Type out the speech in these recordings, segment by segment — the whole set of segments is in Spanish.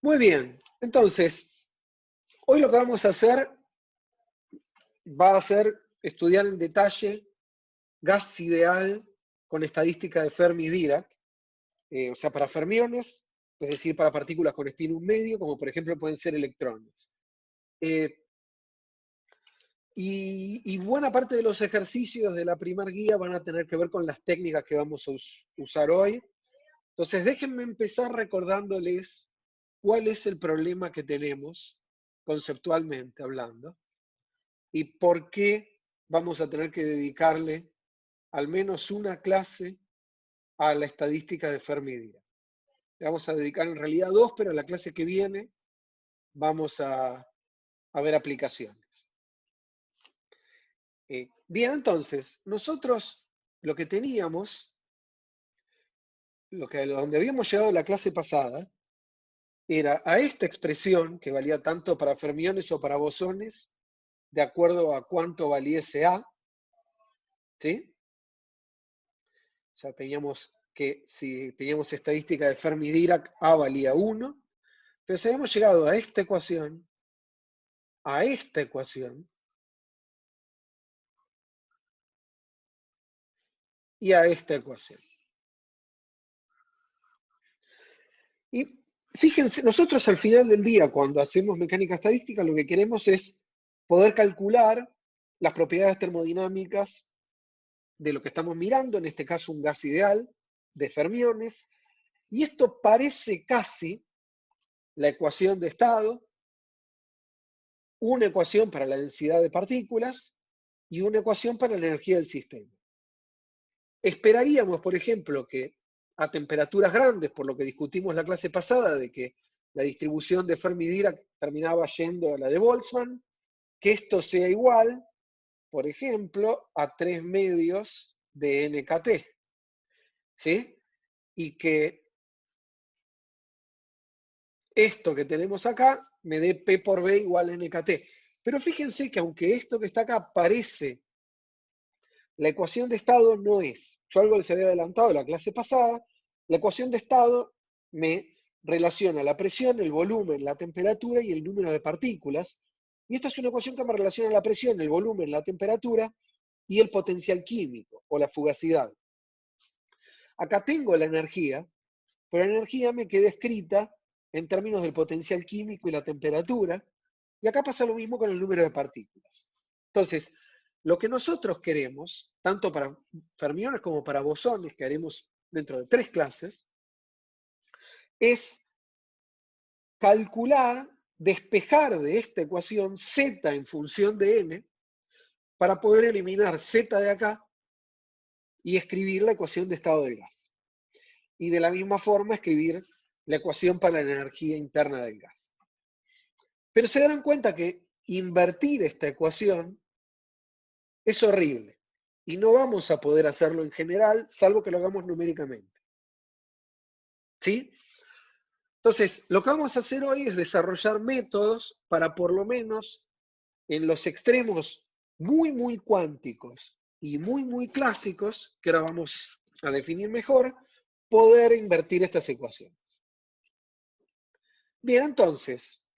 Muy bien, entonces, hoy lo que vamos a hacer va a ser estudiar en detalle gas ideal con estadística de Fermi-Dirac, o sea, para fermiones, es decir, para partículas con espín medio, como por ejemplo pueden ser electrones. Eh, y buena parte de los ejercicios de la primer guía van a tener que ver con las técnicas que vamos a usar hoy. Entonces, déjenme empezar recordándoles cuál es el problema que tenemos, conceptualmente hablando, y por qué vamos a tener que dedicarle al menos una clase a la estadística de Fermi-Dirac. Le vamos a dedicar en realidad dos, pero la clase que viene vamos a ver aplicaciones. Bien, entonces, nosotros lo que teníamos, donde habíamos llegado la clase pasada, era a esta expresión, que valía tanto para fermiones o para bosones, de acuerdo a cuánto valiese A, ¿sí? O sea, teníamos que, si teníamos estadística de Fermi-Dirac, A valía 1, pero si habíamos llegado a esta ecuación, y a esta ecuación. Y fíjense, nosotros al final del día, cuando hacemos mecánica estadística, lo que queremos es poder calcular las propiedades termodinámicas de lo que estamos mirando, en este caso un gas ideal de fermiones, y esto parece casi la ecuación de estado, una ecuación para la densidad de partículas y una ecuación para la energía del sistema. Esperaríamos, por ejemplo, que a temperaturas grandes, por lo que discutimos la clase pasada, de que la distribución de Fermi-Dirac terminaba yendo a la de Boltzmann, que esto sea igual, por ejemplo, a 3 medios de NKT, ¿sí? Y que esto que tenemos acá me dé P por B igual a NKT. Pero fíjense que aunque esto que está acá parece la ecuación de estado, no es. Yo algo les había adelantado en la clase pasada. La ecuación de estado me relaciona la presión, el volumen, la temperatura y el número de partículas. Y esta es una ecuación que me relaciona la presión, el volumen, la temperatura y el potencial químico o la fugacidad. Acá tengo la energía, pero la energía me queda escrita en términos del potencial químico y la temperatura. Y acá pasa lo mismo con el número de partículas. Entonces, lo que nosotros queremos, tanto para fermiones como para bosones, que haremos dentro de 3 clases, es calcular, despejar de esta ecuación z en función de n, para poder eliminar z de acá y escribir la ecuación de estado del gas. Y de la misma forma escribir la ecuación para la energía interna del gas. Pero se darán cuenta que invertir esta ecuación es horrible. Y no vamos a poder hacerlo en general, salvo que lo hagamos numéricamente. ¿Sí? Entonces, lo que vamos a hacer hoy es desarrollar métodos para por lo menos en los extremos muy, muy cuánticos y muy, muy clásicos, que ahora vamos a definir mejor, poder invertir estas ecuaciones. Bien, entonces,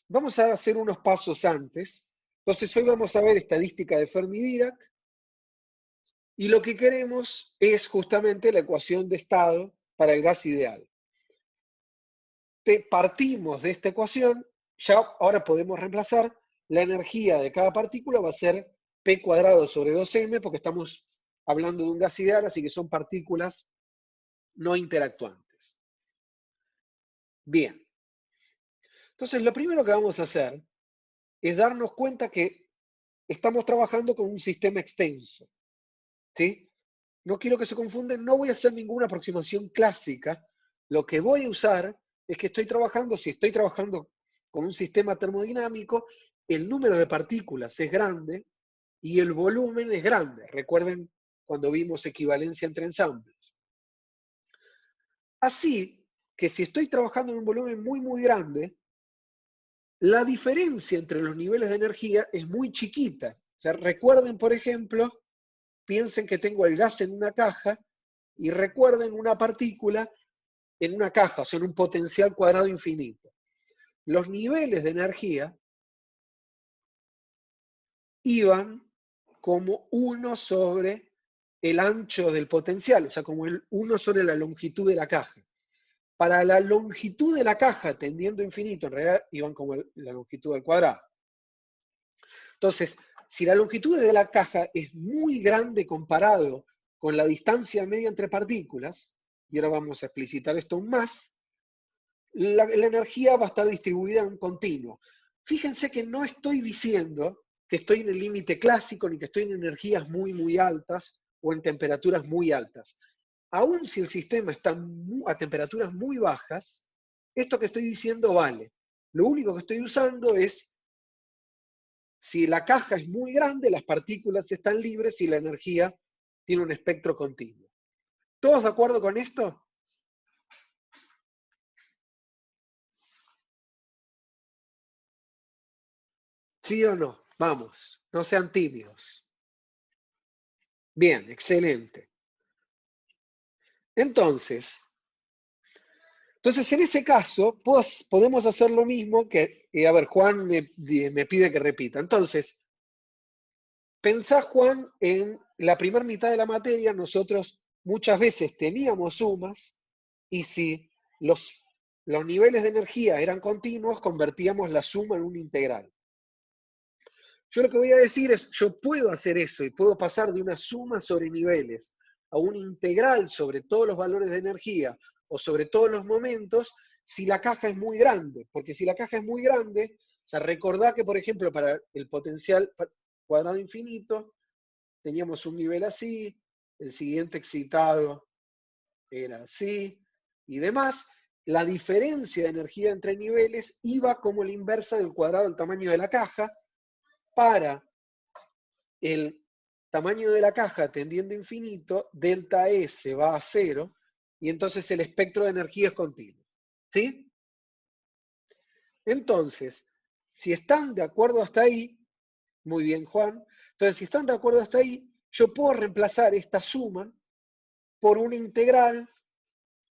vamos a hacer unos pasos antes. Entonces, hoy vamos a ver estadística de Fermi-Dirac, y lo que queremos es justamente la ecuación de estado para el gas ideal. Partimos de esta ecuación, ya ahora podemos reemplazar la energía de cada partícula, va a ser P cuadrado sobre 2m, porque estamos hablando de un gas ideal, así que son partículas no interactuantes. Bien. Entonces, lo primero que vamos a hacer es darnos cuenta que estamos trabajando con un sistema extenso, ¿sí? No quiero que se confunden, no voy a hacer ninguna aproximación clásica. Lo que voy a usar es que si estoy trabajando con un sistema termodinámico, el número de partículas es grande y el volumen es grande. Recuerden cuando vimos equivalencia entre ensambles. Así que si estoy trabajando en un volumen muy, muy grande, la diferencia entre los niveles de energía es muy chiquita. O sea, recuerden, por ejemplo, piensen que tengo el gas en una caja y recuerden una partícula en una caja, o sea, en un potencial cuadrado infinito. Los niveles de energía iban como 1 sobre el ancho del potencial, o sea, como el 1 sobre la longitud de la caja. Para la longitud de la caja tendiendo a infinito, en realidad iban como la longitud del cuadrado. Entonces, si la longitud de la caja es muy grande comparado con la distancia media entre partículas, y ahora vamos a explicitar esto aún más, la energía va a estar distribuida en un continuo. Fíjense que no estoy diciendo que estoy en el límite clásico, ni que estoy en energías muy, muy altas o en temperaturas muy altas. Aún si el sistema está a temperaturas muy bajas, esto que estoy diciendo vale. Lo único que estoy usando es, si la caja es muy grande, las partículas están libres y la energía tiene un espectro continuo. ¿Todos de acuerdo con esto? ¿Sí o no? Vamos, no sean tímidos. Bien, excelente. Entonces en ese caso, podemos hacer lo mismo que, a ver, Juan me pide que repita. Entonces, pensá, Juan, en la primera mitad de la materia, nosotros muchas veces teníamos sumas y si los niveles de energía eran continuos, convertíamos la suma en un integral. Yo lo que voy a decir es, yo puedo hacer eso y puedo pasar de una suma sobre niveles a un integral sobre todos los valores de energía o sobre todos los momentos si la caja es muy grande. Porque si la caja es muy grande, o sea, recordá que, por ejemplo, para el potencial cuadrado infinito, teníamos un nivel así, el siguiente excitado era así y demás. La diferencia de energía entre niveles iba como la inversa del cuadrado del tamaño de la caja para el tamaño de la caja tendiendo a infinito, delta S va a 0, y entonces el espectro de energía es continuo. ¿Sí? Entonces, si están de acuerdo hasta ahí, muy bien, Juan, entonces si están de acuerdo hasta ahí, yo puedo reemplazar esta suma por una integral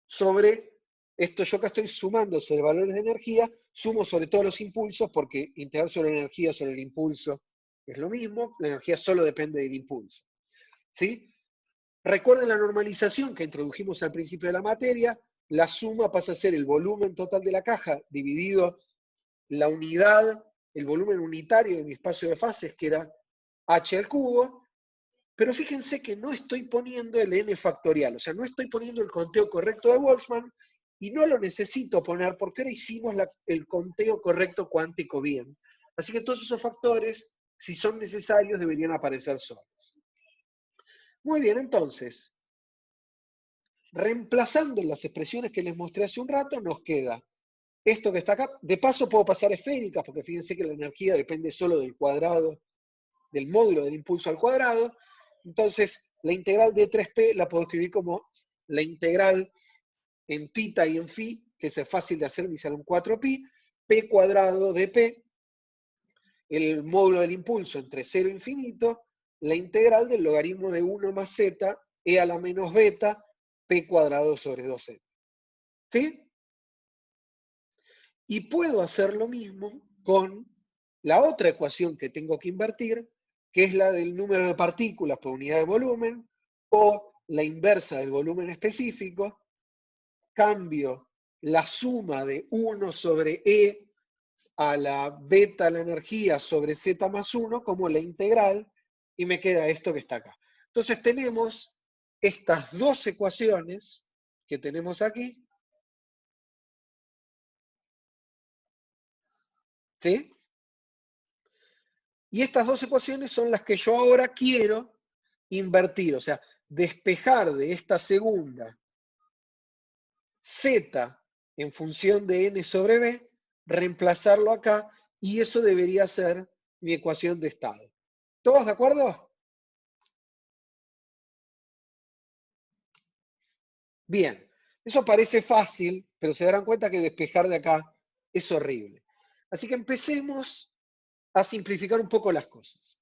sobre esto. Yo acá estoy sumando sobre valores de energía, sumo sobre todos los impulsos, porque integrar sobre la energía sobre el impulso es lo mismo, la energía solo depende del impulso. ¿Sí? Recuerden la normalización que introdujimos al principio de la materia, la suma pasa a ser el volumen total de la caja dividido la unidad, el volumen unitario de mi espacio de fases, que era h al cubo, pero fíjense que no estoy poniendo el n factorial, o sea, no estoy poniendo el conteo correcto de Boltzmann, y no lo necesito poner porque ahora hicimos el conteo correcto cuántico bien. Así que todos esos factores, si son necesarios, deberían aparecer solos. Muy bien, entonces, reemplazando las expresiones que les mostré hace un rato, nos queda esto que está acá. De paso puedo pasar esféricas, porque fíjense que la energía depende solo del cuadrado, del módulo del impulso al cuadrado. Entonces, la integral de 3p la puedo escribir como la integral en tita y en phi, que es fácil de hacer, me sale un 4pi, p cuadrado de p, el módulo del impulso entre 0 e infinito, la integral del logaritmo de 1 más z, e a la menos beta, p cuadrado sobre 2z. ¿Sí? Y puedo hacer lo mismo con la otra ecuación que tengo que invertir, que es la del número de partículas por unidad de volumen, o la inversa del volumen específico. Cambio la suma de 1 sobre E a la beta la energía sobre Z más 1 como la integral, y me queda esto que está acá. Entonces tenemos estas dos ecuaciones que tenemos aquí, ¿sí? Y estas dos ecuaciones son las que yo ahora quiero invertir, o sea, despejar de esta segunda Z en función de n sobre b, reemplazarlo acá, y eso debería ser mi ecuación de estado. ¿Todos de acuerdo? Bien, eso parece fácil, pero se darán cuenta que despejar de acá es horrible. Así que empecemos a simplificar un poco las cosas.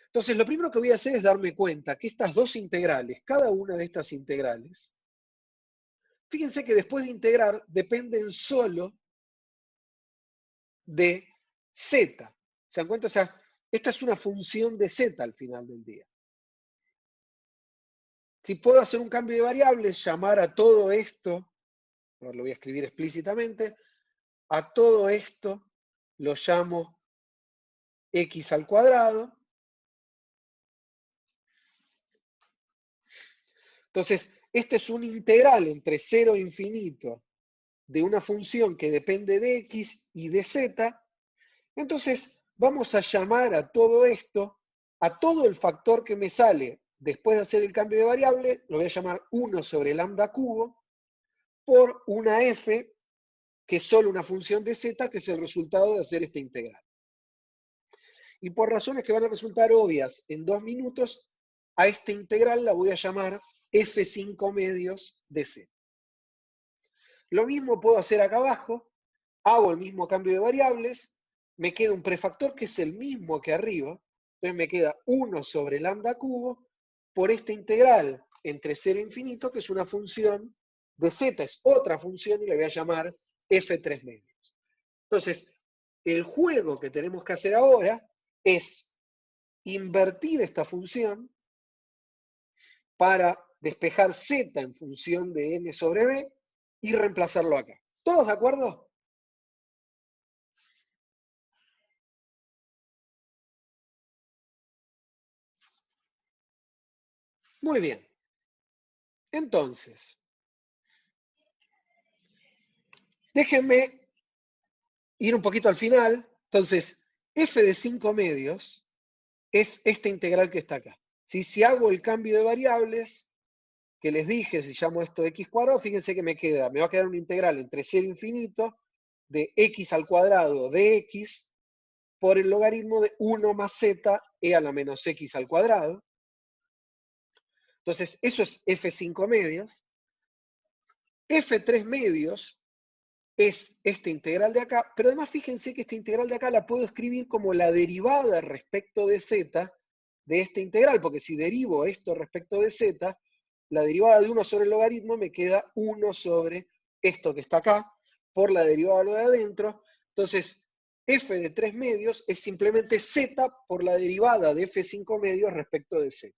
Entonces, lo primero que voy a hacer es darme cuenta que estas dos integrales, cada una de estas integrales, Fíjense que después de integrar dependen solo de z. ¿Se dan cuenta? O sea, esta es una función de z al final del día. Si puedo hacer un cambio de variables, llamar a todo esto, lo voy a escribir explícitamente, a todo esto lo llamo x al cuadrado. Entonces, este es un integral entre 0 e infinito de una función que depende de x y de z. Entonces, vamos a llamar a todo esto, a todo el factor que me sale después de hacer el cambio de variable, lo voy a llamar 1 sobre lambda cubo, por una f, que es solo una función de z, que es el resultado de hacer esta integral. Y por razones que van a resultar obvias en 2 minutos, a esta integral la voy a llamar f5 medios de z. Lo mismo puedo hacer acá abajo, hago el mismo cambio de variables, me queda un prefactor que es el mismo que arriba, entonces me queda 1 sobre lambda cubo por esta integral entre 0 e infinito, que es una función de z, es otra función y la voy a llamar f3 medios. Entonces, el juego que tenemos que hacer ahora es invertir esta función para despejar z en función de n sobre b y reemplazarlo acá. ¿Todos de acuerdo? Muy bien. Entonces, déjenme ir un poquito al final. Entonces, f de 5 medios es esta integral que está acá. Si hago el cambio de variables, que les dije, si llamo esto x cuadrado, fíjense que me va a quedar una integral entre 0 e infinito de x al cuadrado de x por el logaritmo de 1 más z e a la menos x al cuadrado. Entonces, eso es f5 medios. f3 medios es esta integral de acá, pero además fíjense que esta integral de acá la puedo escribir como la derivada respecto de z de esta integral, porque si derivo esto respecto de z, la derivada de 1 sobre el logaritmo me queda 1 sobre esto que está acá, por la derivada de lo de adentro. Entonces, f de 3 medios es simplemente z por la derivada de f5 medios respecto de z.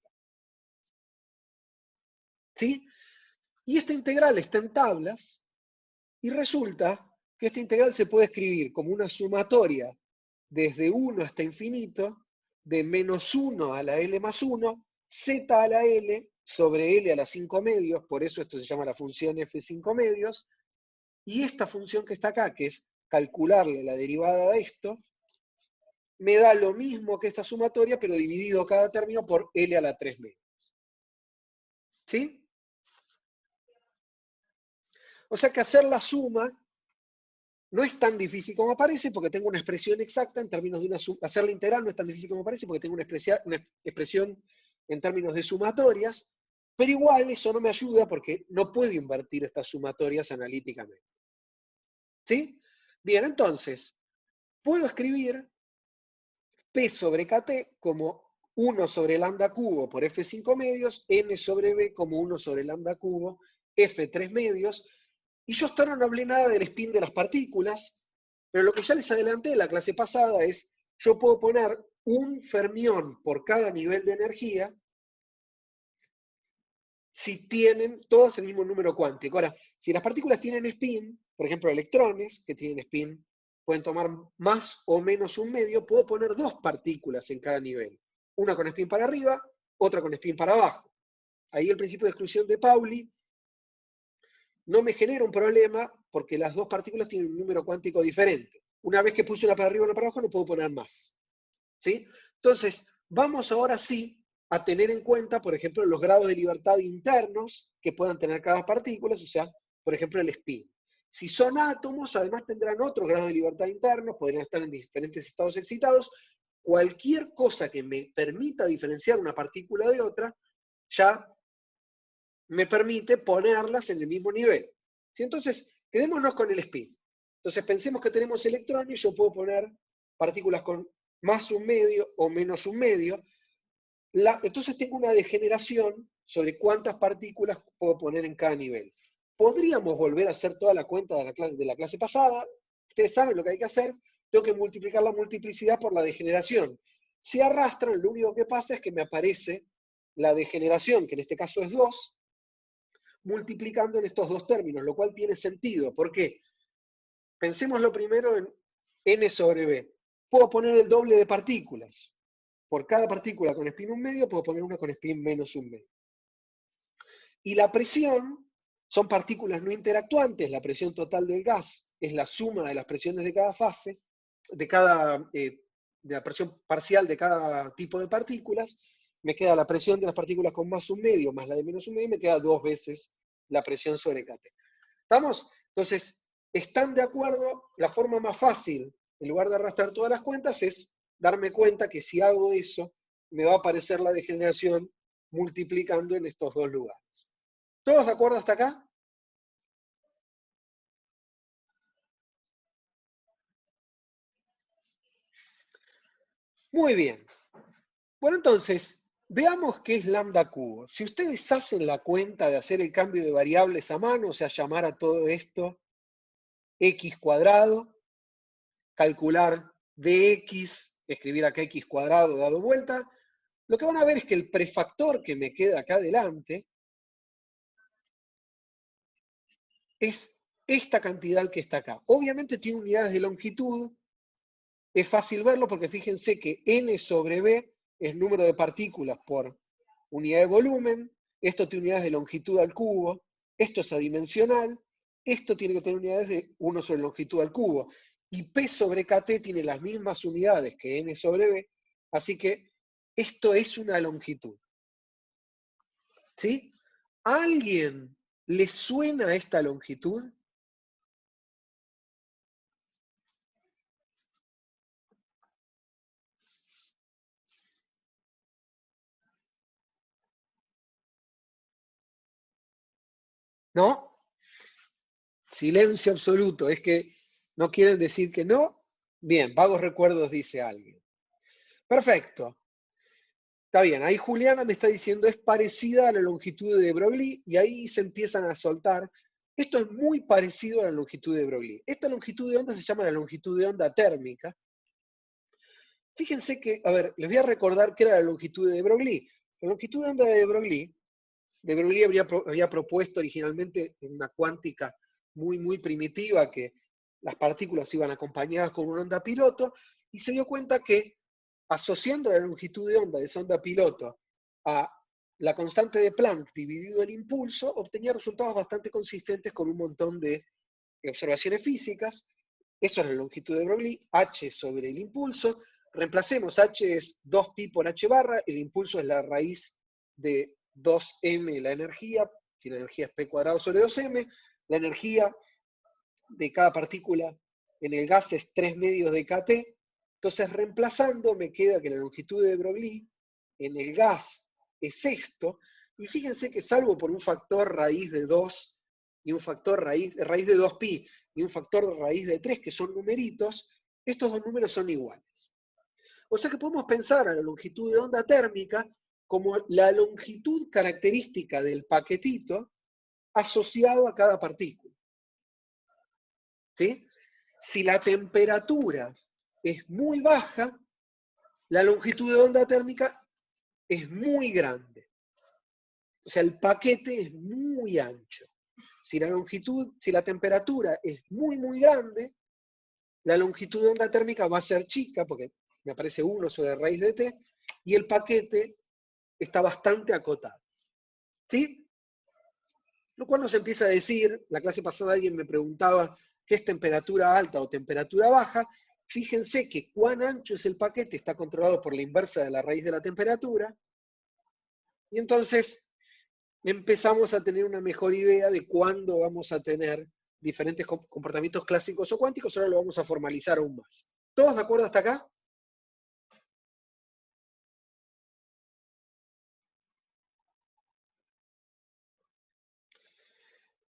¿Sí? Y esta integral está en tablas, y resulta que esta integral se puede escribir como una sumatoria desde 1 hasta infinito, de menos 1 a la L más 1, Z a la L sobre L a la 5 medios, por eso esto se llama la función F5 medios, y esta función que está acá, que es calcularle la derivada de esto, me da lo mismo que esta sumatoria, pero dividido cada término por L a la 3 medios. ¿Sí? O sea que hacer la suma no es tan difícil como parece porque tengo una expresión exacta en términos de una suma. Hacer la integral no es tan difícil como parece porque tengo una expresión en términos de sumatorias, pero igual eso no me ayuda porque no puedo invertir estas sumatorias analíticamente. ¿Sí? Bien, entonces, puedo escribir P sobre KT como 1 sobre lambda cubo por F5 medios, N sobre B como 1 sobre lambda cubo, F3 medios, y yo hasta ahora no hablé nada del spin de las partículas, pero lo que ya les adelanté en la clase pasada es, yo puedo poner un fermión por cada nivel de energía si tienen todas el mismo número cuántico. Ahora, si las partículas tienen spin, por ejemplo electrones que tienen spin, pueden tomar más o menos un medio, puedo poner dos partículas en cada nivel. Una con spin para arriba, otra con spin para abajo. Ahí el principio de exclusión de Pauli no me genera un problema porque las dos partículas tienen un número cuántico diferente. Una vez que puse una para arriba y una para abajo, no puedo poner más. ¿Sí? Entonces, vamos ahora sí a tener en cuenta, por ejemplo, los grados de libertad internos que puedan tener cada partícula, o sea, por ejemplo, el spin. Si son átomos, además tendrán otros grados de libertad internos, podrían estar en diferentes estados excitados. Cualquier cosa que me permita diferenciar una partícula de otra, ya me permite ponerlas en el mismo nivel. ¿Sí? Entonces, quedémonos con el spin. Entonces, pensemos que tenemos electrones, yo puedo poner partículas con más un medio o menos un medio. Entonces tengo una degeneración sobre cuántas partículas puedo poner en cada nivel. podríamos volver a hacer toda la cuenta de la clase pasada. Ustedes saben lo que hay que hacer. Tengo que multiplicar la multiplicidad por la degeneración. Si arrastran, lo único que pasa es que me aparece la degeneración, que en este caso es 2, multiplicando en estos dos términos, lo cual tiene sentido. ¿Por qué? Pensémoslo primero en n sobre b. Puedo poner el doble de partículas. Por cada partícula con spin 1 medio, puedo poner una con spin menos 1 medio. Y la presión son partículas no interactuantes. La presión total del gas es la suma de las presiones de cada fase, de la presión parcial de cada tipo de partículas. Me queda la presión de las partículas con más 1 medio más la de menos 1 medio, y me queda 2 veces la presión sobre kT. ¿Estamos? Entonces, ¿están de acuerdo? La forma más fácil, en lugar de arrastrar todas las cuentas, es darme cuenta que si hago eso, me va a aparecer la degeneración multiplicando en estos dos lugares. ¿Todos de acuerdo hasta acá? Muy bien. Bueno, entonces, veamos qué es lambda cubo. Si ustedes hacen la cuenta de hacer el cambio de variables a mano, o sea, llamar a todo esto x cuadrado, calcular dx, escribir acá x cuadrado dado vuelta, lo que van a ver es que el prefactor que me queda acá adelante es esta cantidad que está acá. Obviamente tiene unidades de longitud, es fácil verlo porque fíjense que n sobre b es número de partículas por unidad de volumen, esto tiene unidades de longitud al cubo, esto es adimensional, esto tiene que tener unidades de 1 sobre longitud al cubo, y P sobre KT tiene las mismas unidades que n sobre b, así que esto es una longitud. ¿Sí? ¿A alguien le suena esta longitud? ¿No? Silencio absoluto. Es que no quieren decir que no. Bien, vagos recuerdos, dice alguien. Perfecto. Está bien, ahí Juliana me está diciendo es parecida a la longitud de Broglie y ahí se empiezan a soltar. Esto es muy parecido a la longitud de Broglie. Esta longitud de onda se llama la longitud de onda térmica. Fíjense que, a ver, les voy a recordar qué era la longitud de Broglie. La longitud de onda de Broglie había propuesto originalmente en una cuántica muy primitiva que las partículas iban acompañadas con una onda piloto, y se dio cuenta que asociando la longitud de onda de esa onda piloto a la constante de Planck dividido el impulso, obtenía resultados bastante consistentes con un montón de observaciones físicas. Eso es la longitud de Broglie, h sobre el impulso. Reemplacemos, h es 2pi por h barra, el impulso es la raíz de 2m la energía, si la energía es p cuadrado sobre 2m, la energía de cada partícula en el gas es 3 medios de kT. Entonces, reemplazando, me queda que la longitud de Broglie en el gas es esto, y fíjense que salvo por un factor raíz de 2 y un factor raíz de 2pi y un factor de raíz de 3, que son numeritos, estos dos números son iguales. O sea que podemos pensar a la longitud de onda térmica como la longitud característica del paquetito asociado a cada partícula. ¿Sí? Si la temperatura es muy baja, la longitud de onda térmica es muy grande. O sea, el paquete es muy ancho. Si la temperatura es muy grande, la longitud de onda térmica va a ser chica, porque me aparece 1 sobre raíz de t, y el paquete está bastante acotado. ¿Sí? Lo cual nos empieza a decir, la clase pasada alguien me preguntaba qué es temperatura alta o temperatura baja. Fíjense que cuán ancho es el paquete está controlado por la inversa de la raíz de la temperatura, y entonces empezamos a tener una mejor idea de cuándo vamos a tener diferentes comportamientos clásicos o cuánticos. Ahora lo vamos a formalizar aún más. ¿Todos de acuerdo hasta acá?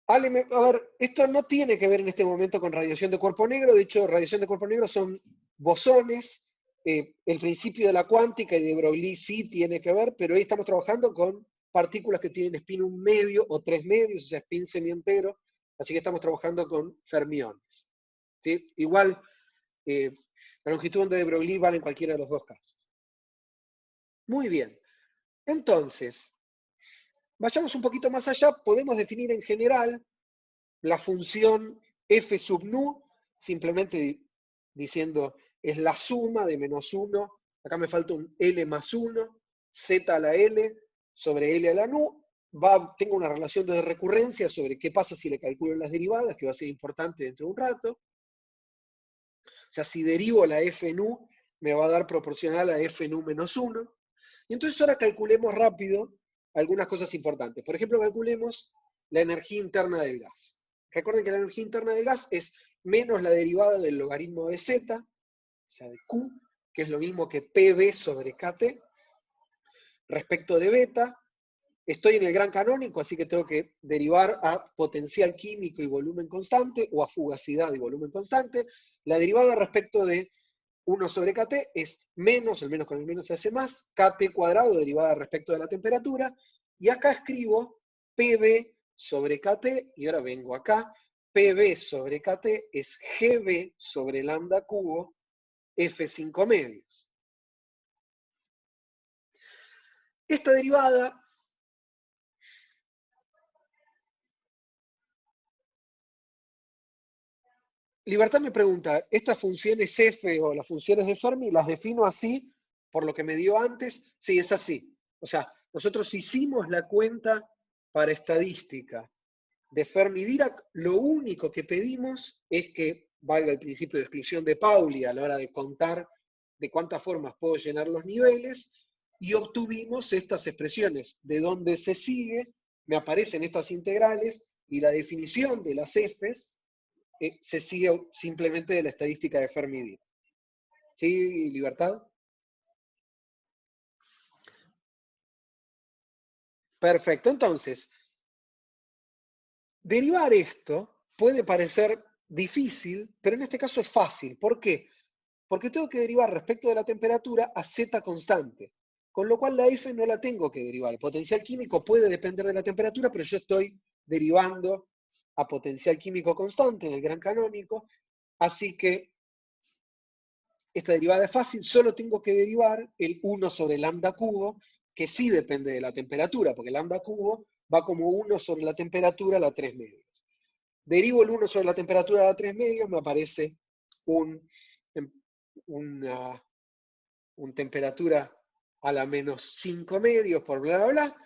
Ale, a ver, esto no tiene que ver en este momento con radiación de cuerpo negro. De hecho, radiación de cuerpo negro son bosones. El principio de la cuántica y de Broglie sí tiene que ver, pero hoy estamos trabajando con partículas que tienen spin 1 medio o 3 medios, o sea, spin semientero, Así que estamos trabajando con fermiones. ¿Sí? Igual, la longitud de Broglie vale en cualquiera de los dos casos. Muy bien. Entonces, vayamos un poquito más allá. Podemos definir en general la función f sub nu, simplemente diciendo es la suma de menos 1. Acá me falta un L más 1, Z a la L sobre L a la nu. Tengo una relación de recurrencia sobre qué pasa si le calculo las derivadas, que va a ser importante dentro de un rato. O sea, si derivo la f nu, me va a dar proporcional a f nu menos 1. Y entonces ahora calculemos rápido algunas cosas importantes. Por ejemplo, calculemos la energía interna del gas. Recuerden que la energía interna del gas es menos la derivada del logaritmo de z, o sea, de Q, que es lo mismo que PV sobre KT, respecto de beta. Estoy en el gran canónico, así que tengo que derivar a potencial químico y volumen constante, o a fugacidad y volumen constante. La derivada respecto de 1 sobre KT es menos, el menos con el menos se hace más, KT cuadrado derivada respecto de la temperatura, y acá escribo PV sobre KT, y ahora vengo acá, PV sobre KT es GB sobre lambda cubo F5 medios. Esta derivada Libertad me pregunta, ¿estas funciones f o las funciones de Fermi las defino así por lo que me dio antes? Sí, es así. O sea, nosotros hicimos la cuenta para estadística de Fermi-Dirac. Lo único que pedimos es que valga el principio de exclusión de Pauli a la hora de contar de cuántas formas puedo llenar los niveles, y obtuvimos estas expresiones. De donde se sigue, me aparecen estas integrales, y la definición de las f's se sigue simplemente de la estadística de Fermi-Dirac. ¿Sí, Libertad? Perfecto. Entonces, derivar esto puede parecer difícil, pero en este caso es fácil. ¿Por qué? Porque tengo que derivar respecto de la temperatura a z constante, con lo cual la F no la tengo que derivar. El potencial químico puede depender de la temperatura, pero yo estoy derivando a potencial químico constante en el gran canónico, así que esta derivada es fácil. Solo tengo que derivar el 1 sobre lambda cubo, que sí depende de la temperatura, porque lambda cubo va como 1 sobre la temperatura a la 3 medios. Derivo el 1 sobre la temperatura a la 3 medios, me aparece una temperatura a la menos 5 medios por bla, bla, bla.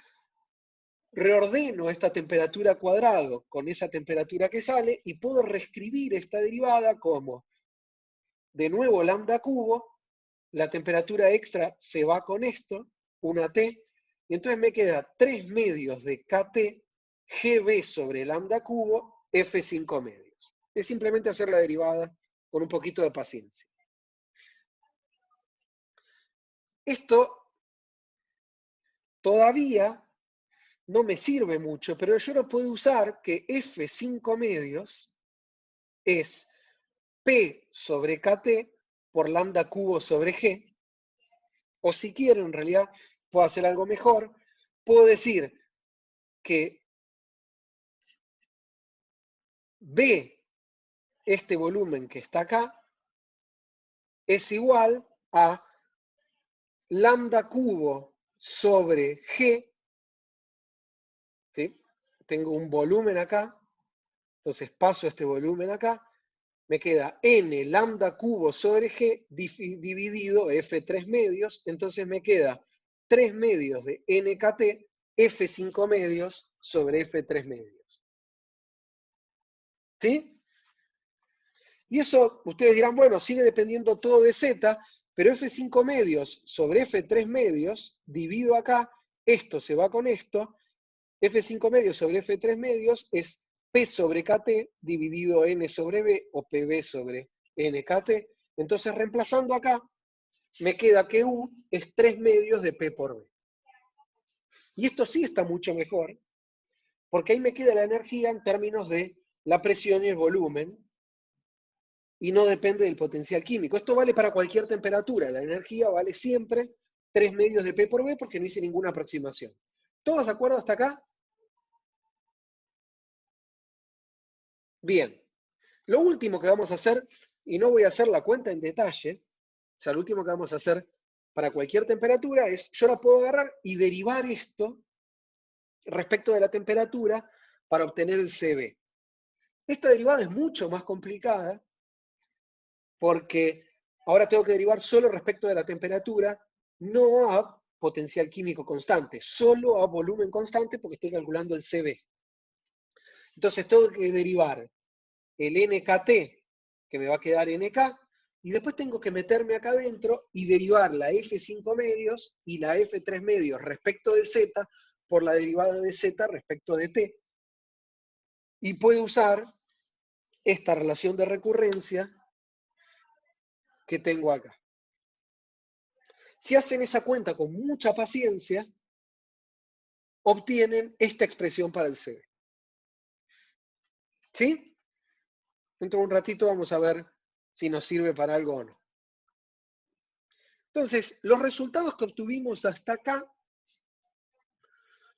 Reordeno esta temperatura cuadrado con esa temperatura que sale y puedo reescribir esta derivada como, de nuevo, lambda cubo, la temperatura extra se va con esto, una T, y entonces me queda 3 medios de KT GB sobre lambda cubo F5 medios. Es simplemente hacer la derivada con un poquito de paciencia. Esto todavía no me sirve mucho, pero yo lo puedo usar que F5 medios es P sobre KT por lambda cubo sobre G, o si quiero, en realidad, puedo hacer algo mejor. Puedo decir que B, este volumen que está acá, es igual a lambda cubo sobre G, ¿sí? Tengo un volumen acá, entonces paso este volumen acá, me queda n lambda cubo sobre G dividido F3 medios, entonces me queda 3 medios de nkt F5 medios sobre F3 medios. ¿Sí? Y eso, ustedes dirán, bueno, sigue dependiendo todo de Z, pero F5 medios sobre F3 medios, divido acá, esto se va con esto, F5 medios sobre F3 medios es P sobre KT dividido N sobre B, o PB sobre NKT. Entonces, reemplazando acá, me queda que U es 3 medios de P por B. Y esto sí está mucho mejor, porque ahí me queda la energía en términos de la presión y el volumen, y no depende del potencial químico. Esto vale para cualquier temperatura. La energía vale siempre 3 medios de P por B porque no hice ninguna aproximación. ¿Todos de acuerdo hasta acá? Bien, lo último que vamos a hacer, y no voy a hacer la cuenta en detalle, o sea, lo último que vamos a hacer para cualquier temperatura es, yo la puedo agarrar y derivar esto respecto de la temperatura para obtener el CB. Esta derivada es mucho más complicada porque ahora tengo que derivar solo respecto de la temperatura, no a potencial químico constante, solo a volumen constante porque estoy calculando el CB. Entonces tengo que derivar el NKT, que me va a quedar NK, y después tengo que meterme acá adentro y derivar la F5 medios y la F3 medios respecto de Z por la derivada de Z respecto de T. Y puedo usar esta relación de recurrencia que tengo acá. Si hacen esa cuenta con mucha paciencia, obtienen esta expresión para el CB. ¿Sí? Dentro de un ratito vamos a ver si nos sirve para algo o no. Entonces, los resultados que obtuvimos hasta acá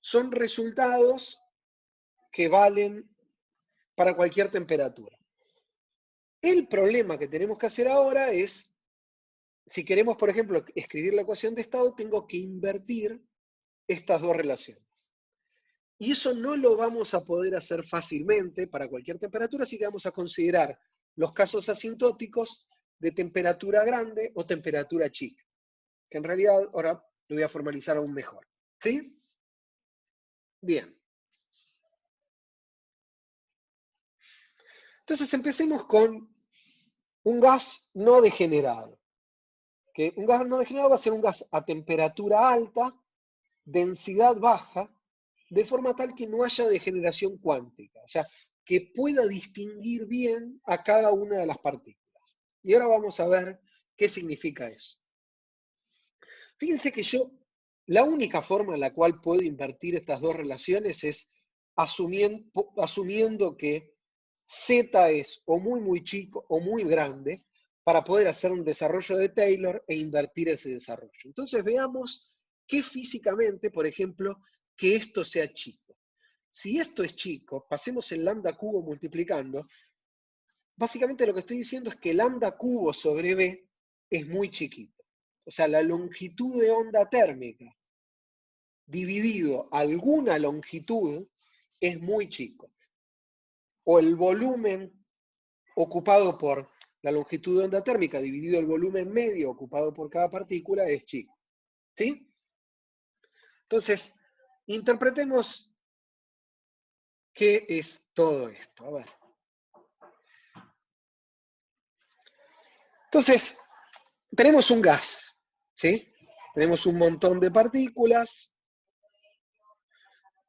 son resultados que valen para cualquier temperatura. El problema que tenemos que hacer ahora es, si queremos, por ejemplo, escribir la ecuación de estado, tengo que invertir estas dos relaciones. Y eso no lo vamos a poder hacer fácilmente para cualquier temperatura, así que vamos a considerar los casos asintóticos de temperatura grande o temperatura chica, que en realidad ahora lo voy a formalizar aún mejor. ¿Sí? Bien. Entonces empecemos con un gas no degenerado. Que un gas no degenerado va a ser un gas a temperatura alta, densidad baja, de forma tal que no haya degeneración cuántica. O sea, que pueda distinguir bien a cada una de las partículas. Y ahora vamos a ver qué significa eso. Fíjense que la única forma en la cual puedo invertir estas dos relaciones es asumiendo que Z es o muy chico o muy grande para poder hacer un desarrollo de Taylor e invertir ese desarrollo. Entonces veamos que físicamente, por ejemplo, que esto sea chico. Si esto es chico, pasemos el lambda cubo multiplicando, básicamente lo que estoy diciendo es que lambda cubo sobre B es muy chiquito. O sea, la longitud de onda térmica dividido alguna longitud es muy chico. O el volumen ocupado por la longitud de onda térmica dividido el volumen medio ocupado por cada partícula es chico. ¿Sí? Entonces, interpretemos qué es todo esto. A ver. Entonces, tenemos un gas, ¿sí? Tenemos un montón de partículas.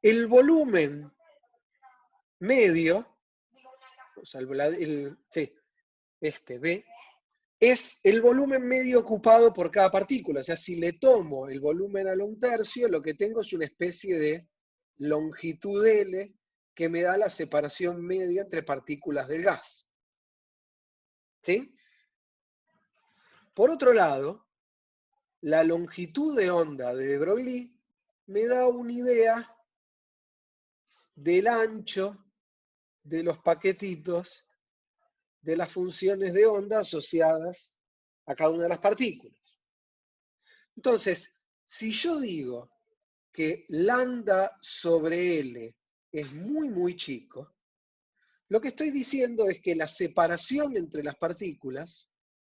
El volumen medio, o sea, este B, es el volumen medio ocupado por cada partícula. O sea, si le tomo el volumen a un tercio, lo que tengo es una especie de longitud L que me da la separación media entre partículas del gas. ¿Sí? Por otro lado, la longitud de onda de de Broglie me da una idea del ancho de los paquetitos de las funciones de onda asociadas a cada una de las partículas. Entonces, si yo digo que lambda sobre L es muy chico, lo que estoy diciendo es que la separación entre las partículas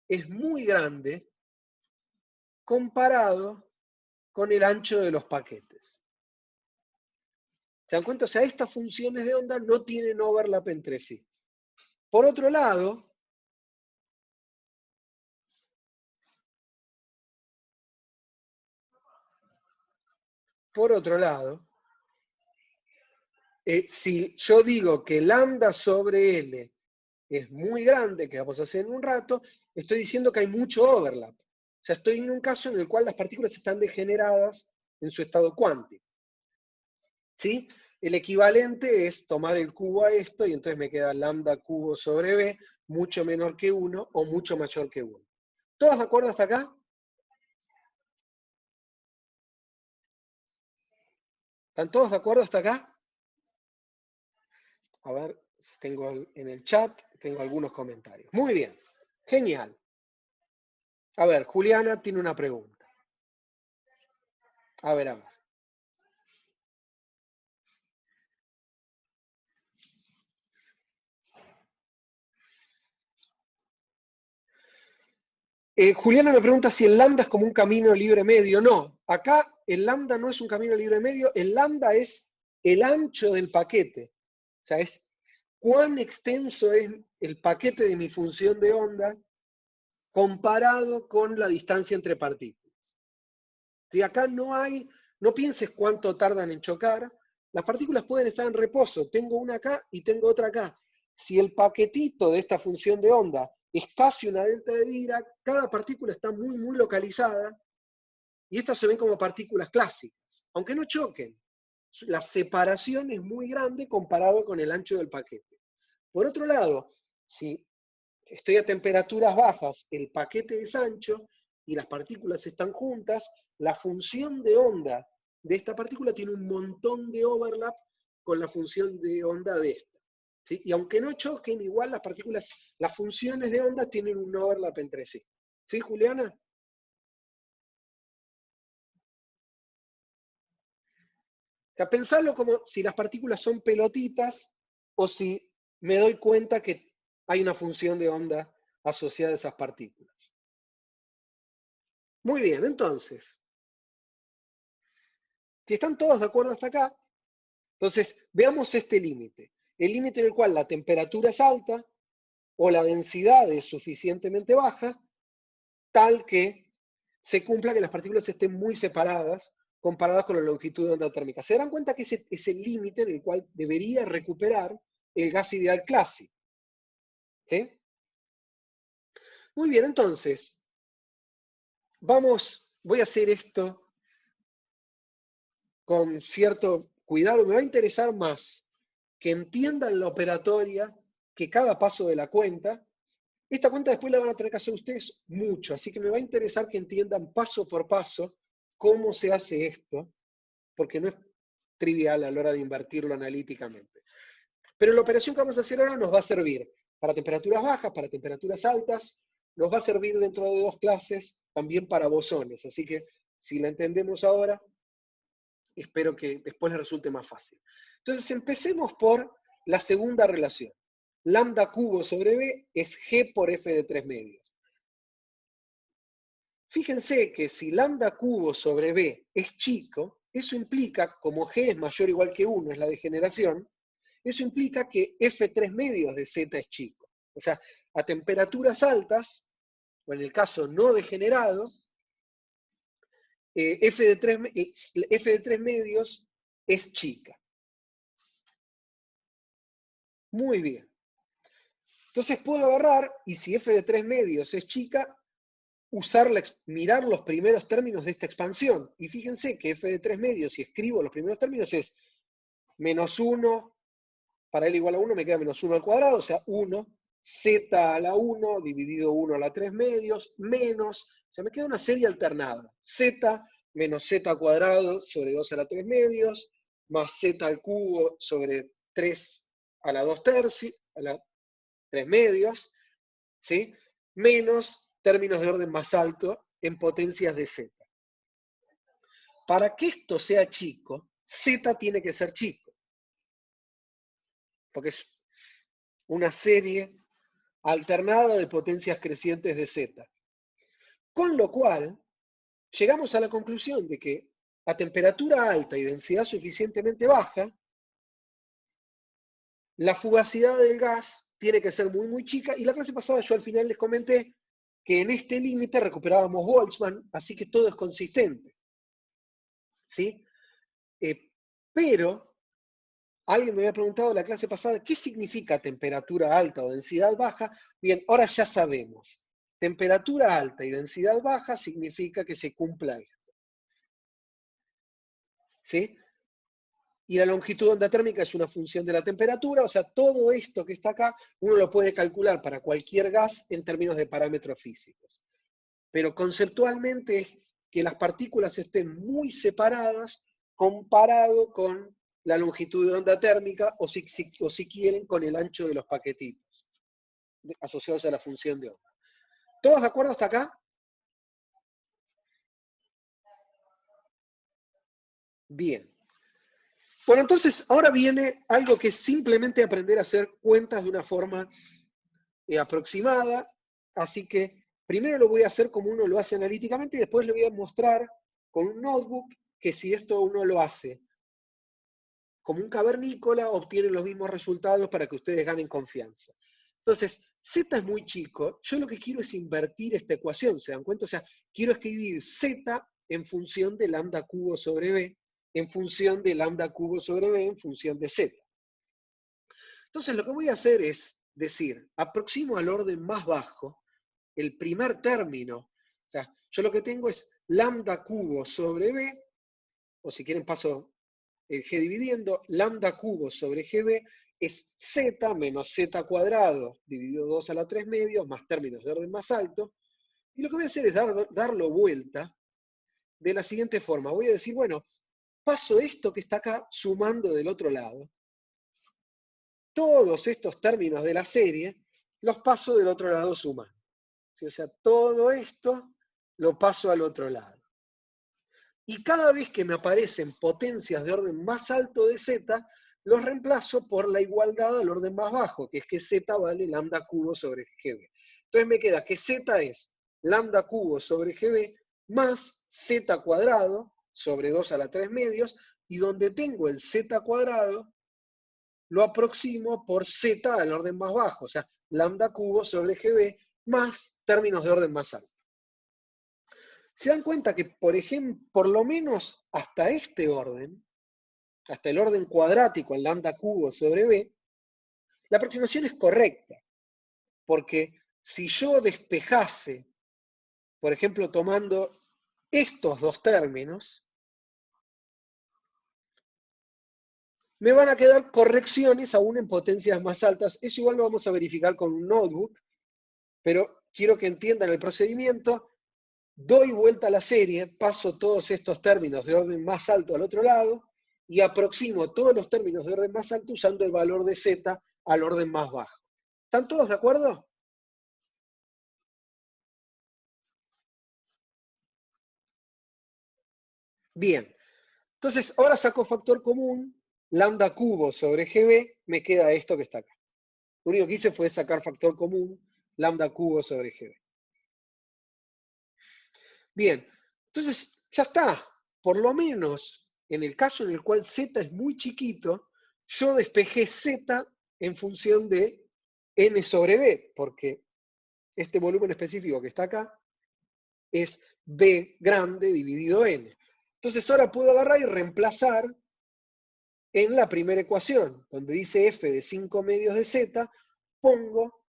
es muy grande comparado con el ancho de los paquetes. ¿Se dan cuenta? O sea, estas funciones de onda no tienen overlap entre sí. Por otro lado, si yo digo que lambda sobre L es muy grande, que vamos a hacer en un rato, estoy diciendo que hay mucho overlap. O sea, estoy en un caso en el cual las partículas están degeneradas en su estado cuántico. ¿Sí? El equivalente es tomar el cubo a esto y entonces me queda lambda cubo sobre B mucho menor que 1 o mucho mayor que 1. ¿Todos de acuerdo hasta acá? ¿Están todos de acuerdo hasta acá? A ver tengo en el chat, tengo algunos comentarios. Muy bien, genial. A ver, Juliana tiene una pregunta. A ver, a ver. Juliana me pregunta si el lambda es como un camino libre medio. No, acá el lambda no es un camino libre medio, el lambda es el ancho del paquete. O sea, es cuán extenso es el paquete de mi función de onda comparado con la distancia entre partículas. Si acá no pienses cuánto tardan en chocar, las partículas pueden estar en reposo. Tengo una acá y tengo otra acá. Si el paquetito de esta función de onda es casi una delta de Dirac, cada partícula está muy, muy localizada, y estas se ven como partículas clásicas, aunque no choquen. La separación es muy grande comparado con el ancho del paquete. Por otro lado, si estoy a temperaturas bajas, el paquete es ancho y las partículas están juntas, la función de onda de esta partícula tiene un montón de overlap con la función de onda de esta. ¿Sí? Y aunque no choquen, igual las partículas, las funciones de onda tienen un overlap entre sí. ¿Sí, Juliana? O sea, pensarlo como si las partículas son pelotitas o si me doy cuenta que hay una función de onda asociada a esas partículas. Muy bien, entonces, si están todos de acuerdo hasta acá, entonces veamos este límite. El límite en el cual la temperatura es alta o la densidad es suficientemente baja, tal que se cumpla que las partículas estén muy separadas comparadas con la longitud de onda térmica. Se darán cuenta que ese es el límite en el cual debería recuperar el gas ideal clásico. ¿Sí? Muy bien, entonces, voy a hacer esto con cierto cuidado. Me va a interesar más que entiendan la operatoria que cada paso de la cuenta. Esta cuenta después la van a tener que hacer ustedes mucho, así que me va a interesar que entiendan paso por paso cómo se hace esto, porque no es trivial a la hora de invertirlo analíticamente. Pero la operación que vamos a hacer ahora nos va a servir para temperaturas bajas, para temperaturas altas, nos va a servir dentro de 2 clases también para bosones, así que si la entendemos ahora, espero que después les resulte más fácil. Entonces empecemos por la segunda relación. Lambda cubo sobre B es G por F de 3 medios. Fíjense que si lambda cubo sobre B es chico, eso implica, como G es mayor o igual que 1, es la degeneración, eso implica que F3 medios de Z es chico. O sea, a temperaturas altas, o en el caso no degenerado, F de 3 medios es chica. Muy bien. Entonces puedo agarrar, y si F de 3 medios es chica, mirar los primeros términos de esta expansión. Y fíjense que F de 3 medios, si escribo los primeros términos, es menos 1, para L igual a 1 me queda menos 1 al cuadrado, o sea, 1, Z a la 1 dividido 1 a la 3 medios, menos, o sea, me queda una serie alternada. Z menos Z al cuadrado sobre 2 a la 3 medios, más Z al cubo sobre 3 a la 2 tercios, a la 3 medios, ¿sí? Menos términos de orden más alto en potencias de Z. Para que esto sea chico, Z tiene que ser chico, porque es una serie alternada de potencias crecientes de Z. Con lo cual, llegamos a la conclusión de que a temperatura alta y densidad suficientemente baja, la fugacidad del gas tiene que ser muy, muy chica, y la clase pasada yo al final les comenté que en este límite recuperábamos Boltzmann, así que todo es consistente. ¿Sí? Pero alguien me había preguntado en la clase pasada, ¿qué significa temperatura alta o densidad baja? Bien, ahora ya sabemos. Temperatura alta y densidad baja significa que se cumpla esto. ¿Sí? Y la longitud de onda térmica es una función de la temperatura, o sea, todo esto que está acá, uno lo puede calcular para cualquier gas en términos de parámetros físicos. Pero conceptualmente es que las partículas estén muy separadas comparado con la longitud de onda térmica, o si quieren, con el ancho de los paquetitos asociados a la función de onda. ¿Todos de acuerdo hasta acá? Bien. Bueno, entonces ahora viene algo que es simplemente aprender a hacer cuentas de una forma aproximada, así que primero lo voy a hacer como uno lo hace analíticamente y después le voy a mostrar con un notebook que si esto uno lo hace como un cavernícola, obtiene los mismos resultados para que ustedes ganen confianza. Entonces, z es muy chico, yo lo que quiero es invertir esta ecuación, ¿se dan cuenta? O sea, quiero escribir z en función de lambda cubo sobre b, en función de lambda cubo sobre b, en función de z. Entonces, lo que voy a hacer es decir, aproximo al orden más bajo, el primer término. O sea, yo lo que tengo es lambda cubo sobre b, o si quieren paso el g dividiendo, lambda cubo sobre gb es z menos z cuadrado dividido 2 a la 3 medios, más términos de orden más alto. Y lo que voy a hacer es darlo vuelta de la siguiente forma. Voy a decir, bueno, paso esto que está acá sumando del otro lado. Todos estos términos de la serie los paso del otro lado sumando. O sea, todo esto lo paso al otro lado. Y cada vez que me aparecen potencias de orden más alto de z, los reemplazo por la igualdad al orden más bajo, que es que z vale lambda cubo sobre gb. Entonces me queda que z es lambda cubo sobre gb más z cuadrado sobre 2 a la 3 medios, y donde tengo el z cuadrado, lo aproximo por z al orden más bajo, o sea, lambda cubo sobre gb más términos de orden más alto. Se dan cuenta que, por ejemplo, por lo menos hasta este orden, hasta el orden cuadrático en lambda cubo sobre b, la aproximación es correcta. Porque si yo despejase, por ejemplo, tomando estos dos términos, me van a quedar correcciones aún en potencias más altas. Eso igual lo vamos a verificar con un notebook, pero quiero que entiendan el procedimiento. Doy vuelta a la serie, paso todos estos términos de orden más alto al otro lado y aproximo todos los términos de orden más alto usando el valor de z al orden más bajo. ¿Están todos de acuerdo? Bien. Entonces, ahora saco factor común, lambda cubo sobre gb, me queda esto que está acá. Lo único que hice fue sacar factor común, lambda cubo sobre gb. Bien, entonces ya está. Por lo menos en el caso en el cual z es muy chiquito, yo despejé z en función de n sobre b, porque este volumen específico que está acá es b grande dividido n. Entonces ahora puedo agarrar y reemplazar en la primera ecuación, donde dice f de 5 medios de z, pongo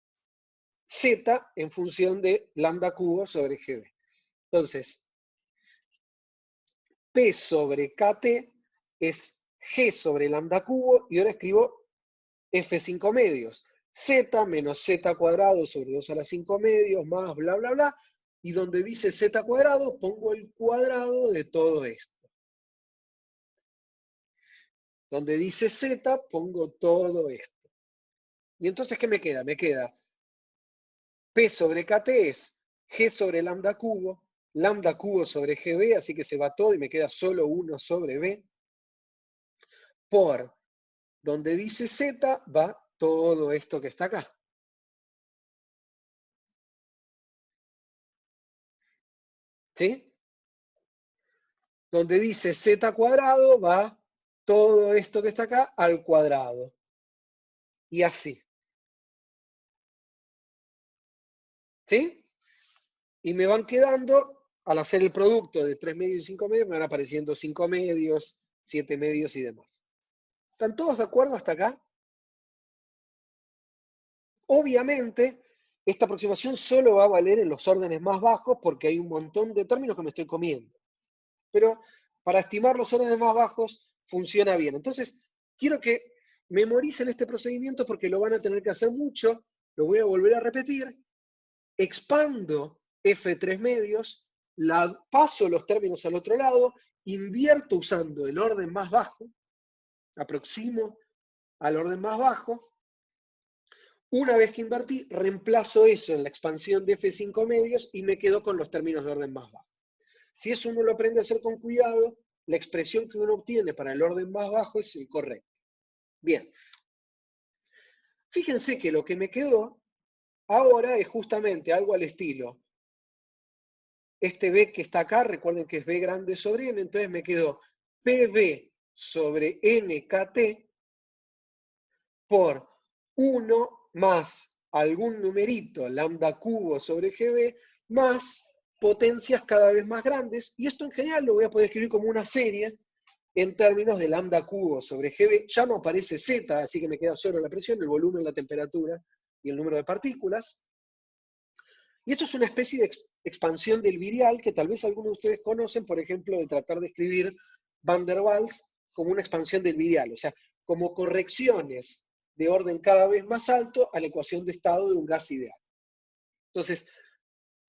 z en función de lambda cubo sobre gb. Entonces, P sobre KT es G sobre lambda cubo, y ahora escribo F5 medios. Z menos Z cuadrado sobre 2 a la 5 medios, más bla, bla, bla. Y donde dice Z cuadrado, pongo el cuadrado de todo esto. Donde dice Z, pongo todo esto. Y entonces, ¿qué me queda? Me queda P sobre KT es G sobre lambda cubo sobre GB, así que se va todo y me queda solo 1 sobre B, por donde dice Z va todo esto que está acá. ¿Sí? Donde dice Z cuadrado va todo esto que está acá al cuadrado. Y así. ¿Sí? Y me van quedando, al hacer el producto de 3 medios y 5 medios, me van apareciendo 5 medios, 7 medios y demás. ¿Están todos de acuerdo hasta acá? Obviamente, esta aproximación solo va a valer en los órdenes más bajos porque hay un montón de términos que me estoy comiendo. Pero para estimar los órdenes más bajos funciona bien. Entonces, quiero que memoricen este procedimiento porque lo van a tener que hacer mucho. Lo voy a volver a repetir. Expando F3 medios, paso los términos al otro lado, invierto usando el orden más bajo, aproximo al orden más bajo. Una vez que invertí, reemplazo eso en la expansión de F5 medios y me quedo con los términos de orden más bajo. Si eso uno lo aprende a hacer con cuidado, la expresión que uno obtiene para el orden más bajo es el correcto. Bien. Fíjense que lo que me quedó ahora es justamente algo al estilo. Este B que está acá, recuerden que es B grande sobre N, entonces me quedó PB sobre NKT por 1 más algún numerito, lambda cubo sobre GB, más potencias cada vez más grandes, y esto en general lo voy a poder escribir como una serie en términos de lambda cubo sobre GB. Ya no aparece Z, así que me queda solo la presión, el volumen, la temperatura y el número de partículas. Y esto es una especie de expansión del virial que tal vez algunos de ustedes conocen, por ejemplo, de tratar de escribir Van der Waals como una expansión del virial, o sea, como correcciones de orden cada vez más alto a la ecuación de estado de un gas ideal. Entonces,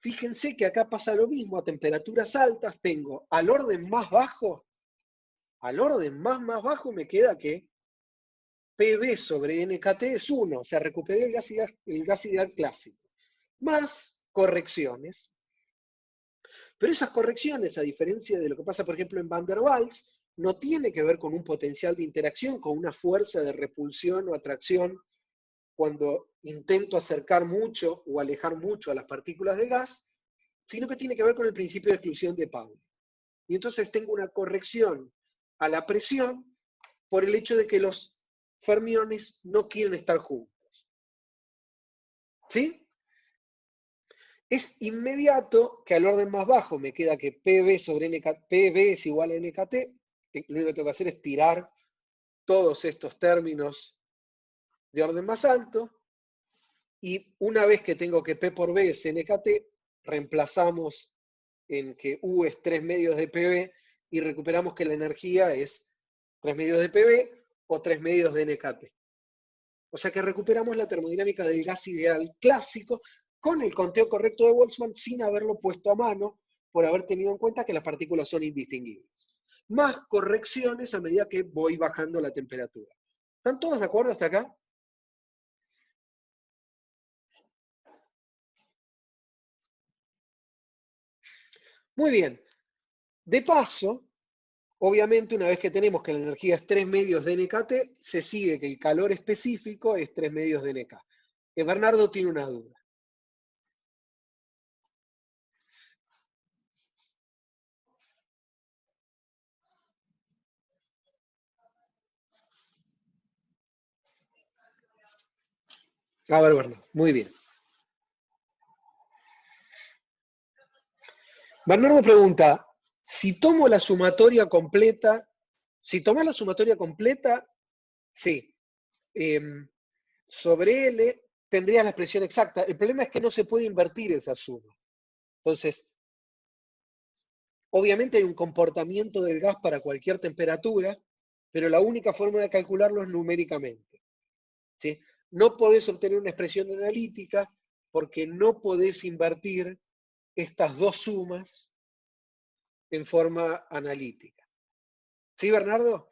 fíjense que acá pasa lo mismo, a temperaturas altas tengo al orden más bajo me queda que PB sobre NKT es 1, o sea, recuperé el gas ideal clásico, más correcciones. Pero esas correcciones, a diferencia de lo que pasa, por ejemplo, en Van der Waals, no tiene que ver con un potencial de interacción, con una fuerza de repulsión o atracción cuando intento acercar mucho o alejar mucho a las partículas de gas, sino que tiene que ver con el principio de exclusión de Pauli. Y entonces tengo una corrección a la presión por el hecho de que los fermiones no quieren estar juntos. ¿Sí? Es inmediato que al orden más bajo me queda que PB sobre NKT, PB es igual a NKT, lo único que tengo que hacer es tirar todos estos términos de orden más alto, y una vez que tengo que P por B es NKT, reemplazamos en que U es 3 medios de PB y recuperamos que la energía es 3 medios de PB o 3 medios de NKT. O sea que recuperamos la termodinámica del gas ideal clásico con el conteo correcto de Boltzmann sin haberlo puesto a mano, por haber tenido en cuenta que las partículas son indistinguibles. Más correcciones a medida que voy bajando la temperatura. ¿Están todos de acuerdo hasta acá? Muy bien. De paso, obviamente, una vez que tenemos que la energía es 3 medios de NKT, se sigue que el calor específico es 3 medios de NK. Bernardo tiene una duda. A ver, Bernardo, muy bien. Bernardo pregunta, si tomo la sumatoria completa, si tomas la sumatoria completa, sí, sobre L tendrías la expresión exacta. El problema es que no se puede invertir esa suma. Entonces, obviamente hay un comportamiento del gas para cualquier temperatura, pero la única forma de calcularlo es numéricamente. ¿Sí? No podés obtener una expresión analítica porque no podés invertir estas dos sumas en forma analítica. ¿Sí, Bernardo?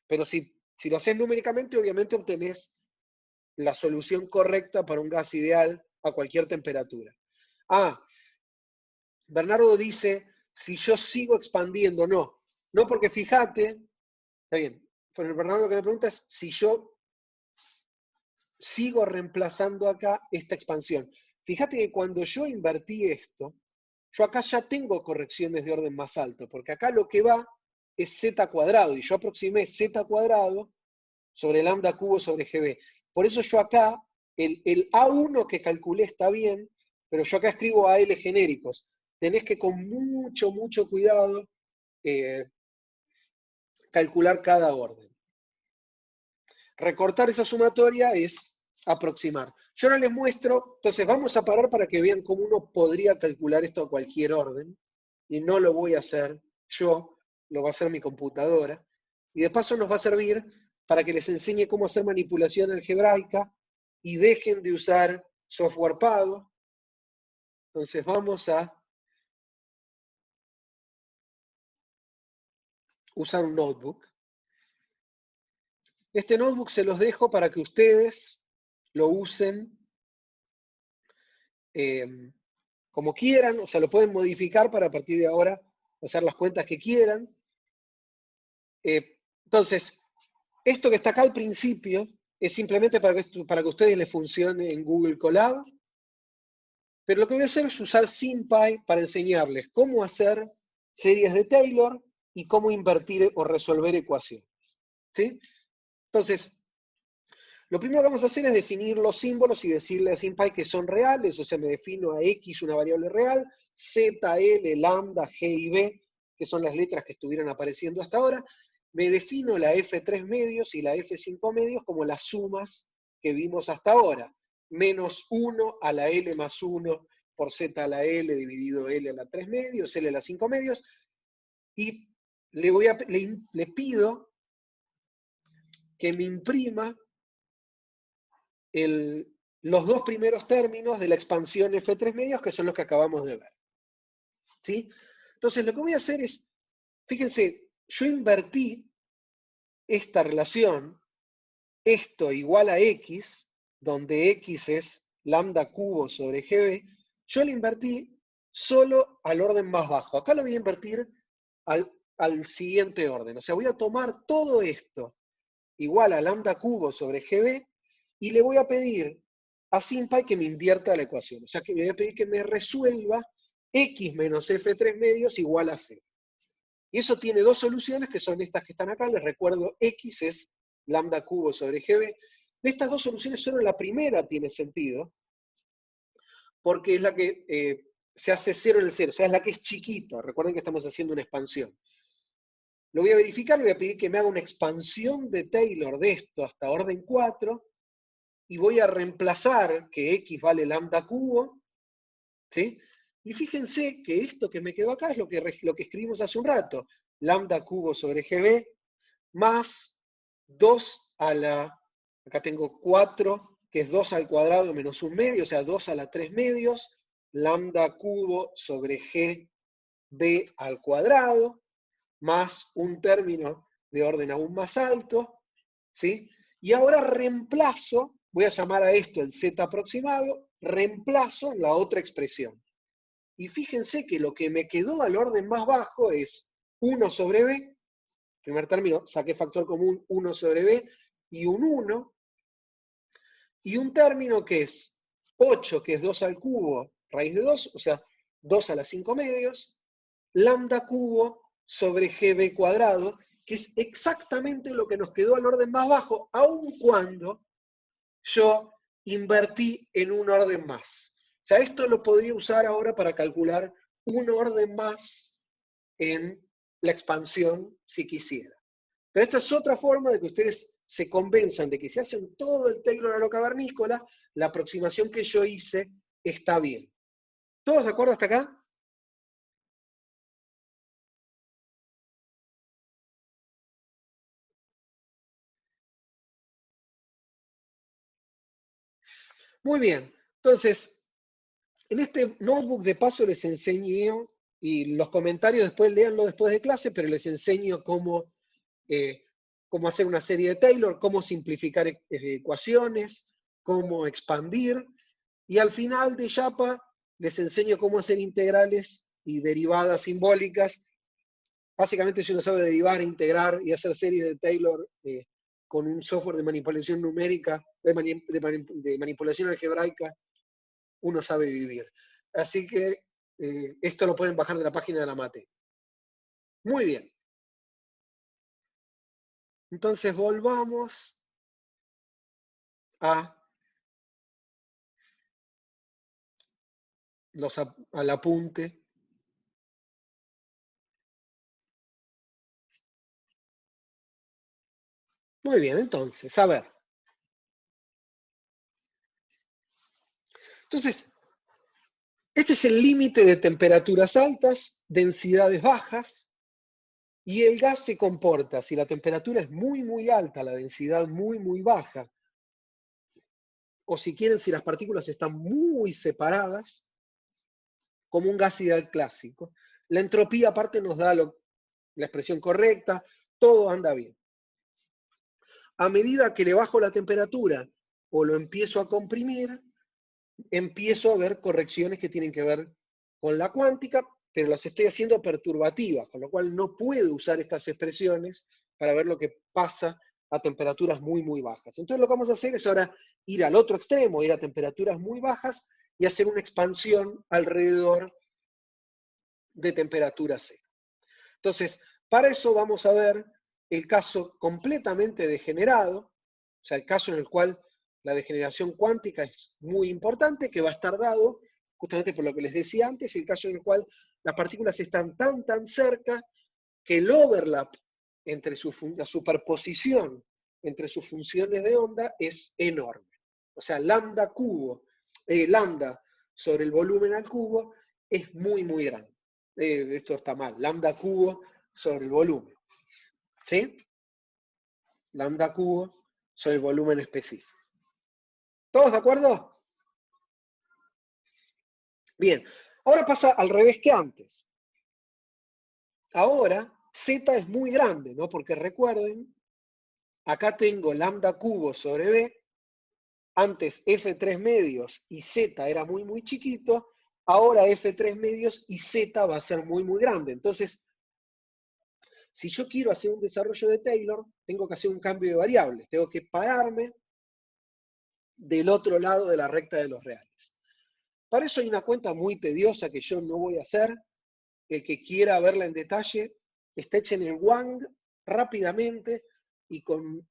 Pero si lo haces numéricamente, obviamente obtenés la solución correcta para un gas ideal a cualquier temperatura. Ah, Bernardo dice, si yo sigo expandiendo, no porque fíjate, está bien, pero el Bernardo que me pregunta es si yo sigo reemplazando acá esta expansión. Fíjate que cuando yo invertí esto, yo acá ya tengo correcciones de orden más alto, porque acá lo que va es z cuadrado, y yo aproximé z cuadrado sobre lambda cubo sobre GB. Por eso yo acá, el A1 que calculé está bien, pero yo acá escribo AL genéricos. Tenés que con mucho cuidado calcular cada orden. Recortar esa sumatoria es aproximar. Yo ahora les muestro, entonces vamos a parar para que vean cómo uno podría calcular esto a cualquier orden, y no lo voy a hacer yo, lo va a hacer mi computadora, y de paso nos va a servir para que les enseñe cómo hacer manipulación algebraica y dejen de usar software pago. Entonces vamos a usar un notebook. Este notebook se los dejo para que ustedes lo usen como quieran, o sea, lo pueden modificar para a partir de ahora hacer las cuentas que quieran. Entonces, esto que está acá al principio es simplemente para que a ustedes les funcione en Google Colab, pero lo que voy a hacer es usar SymPy para enseñarles cómo hacer series de Taylor y cómo invertir o resolver ecuaciones, ¿sí? Entonces, lo primero que vamos a hacer es definir los símbolos y decirle a SymPy que son reales, o sea, me defino a X una variable real, Z, L, lambda, G y B, que son las letras que estuvieron apareciendo hasta ahora. Me defino la F3 medios y la F5 medios como las sumas que vimos hasta ahora. Menos 1 a la L más 1 por Z a la L dividido L a la 3 medios, L a la 5 medios. Y le pido que me imprima los dos primeros términos de la expansión F3 medios, que son los que acabamos de ver. ¿Sí? Entonces, lo que voy a hacer es, fíjense, yo invertí esta relación, esto igual a X, donde X es lambda cubo sobre GB, yo lo invertí solo al orden más bajo. Acá lo voy a invertir al siguiente orden. O sea, voy a tomar todo esto igual a lambda cubo sobre GB y le voy a pedir a SymPy que me invierta la ecuación. O sea, que le voy a pedir que me resuelva X menos F3 medios igual a 0. Y eso tiene dos soluciones que son estas que están acá. Les recuerdo, X es lambda cubo sobre GB. De estas dos soluciones, solo la primera tiene sentido, porque es la que se hace 0 en el 0, o sea, es la que es chiquita. Recuerden que estamos haciendo una expansión. Lo voy a verificar, le voy a pedir que me haga una expansión de Taylor de esto hasta orden 4, y voy a reemplazar que X vale lambda cubo, ¿sí? Y fíjense que esto que me quedó acá es lo que escribimos hace un rato, lambda cubo sobre GB, más 2 a la, acá tengo 4, que es 2 al cuadrado menos 1 medio, o sea, 2 a la 3 medios, lambda cubo sobre GB al cuadrado, más un término de orden aún más alto, ¿sí? Y ahora reemplazo, voy a llamar a esto el z aproximado, reemplazo la otra expresión. Y fíjense que lo que me quedó al orden más bajo es 1 sobre b, primer término, saqué factor común 1 sobre b, y un 1, y un término que es 8, que es 2 al cubo, raíz de 2, o sea, 2 a la 5 medios, lambda cubo sobre gb cuadrado, que es exactamente lo que nos quedó al orden más bajo, aun cuando yo invertí en un orden más. O sea, esto lo podría usar ahora para calcular un orden más en la expansión si quisiera. Pero esta es otra forma de que ustedes se convenzan de que si hacen todo el Taylor a lo cavernícola, la aproximación que yo hice está bien. ¿Todos de acuerdo hasta acá? Muy bien. Entonces, en este notebook de paso les enseño, y los comentarios después léanlo después de clase, pero les enseño cómo hacer una serie de Taylor, cómo simplificar ecuaciones, cómo expandir, y al final de Yapa les enseño cómo hacer integrales y derivadas simbólicas. Básicamente, si uno sabe derivar, integrar y hacer series de Taylor con un software de manipulación numérica, de manipulación algebraica, uno sabe vivir. Así que esto lo pueden bajar de la página de la Mate. Muy bien. Entonces volvamos al apunte. Muy bien, entonces, a ver. Entonces, este es el límite de temperaturas altas, densidades bajas, y el gas se comporta, si la temperatura es muy, muy alta, la densidad muy, muy baja, o si quieren, si las partículas están muy separadas, como un gas ideal clásico. La entropía aparte nos da la expresión correcta, todo anda bien. a medida que le bajo la temperatura o lo empiezo a comprimir, empiezo a ver correcciones que tienen que ver con la cuántica, pero las estoy haciendo perturbativas, con lo cual no puedo usar estas expresiones para ver lo que pasa a temperaturas muy, muy bajas. Entonces lo que vamos a hacer es ahora ir al otro extremo, ir a temperaturas muy bajas y hacer una expansión alrededor de temperatura cero. Entonces, para eso vamos a ver el caso completamente degenerado, o sea, el caso en el cual la degeneración cuántica es muy importante, que va a estar dado justamente por lo que les decía antes, el caso en el cual las partículas están tan cerca que el overlap entre la superposición entre sus funciones de onda es enorme. O sea, lambda sobre el volumen al cubo es muy, muy grande. Esto está mal, lambda cubo sobre el volumen. ¿Sí? Lambda cubo sobre el volumen específico. ¿Todos de acuerdo? Bien, ahora pasa al revés que antes. Ahora, Z es muy grande, ¿no? Porque recuerden, acá tengo lambda cubo sobre B, antes F3 medios y Z era muy, muy chiquito, ahora F3 medios y Z va a ser muy, muy grande. Entonces, si yo quiero hacer un desarrollo de Taylor, tengo que hacer un cambio de variables, tengo que pararme del otro lado de la recta de los reales. Para eso hay una cuenta muy tediosa que yo no voy a hacer. El que quiera verla en detalle, está hecha en el Wang rápidamente y con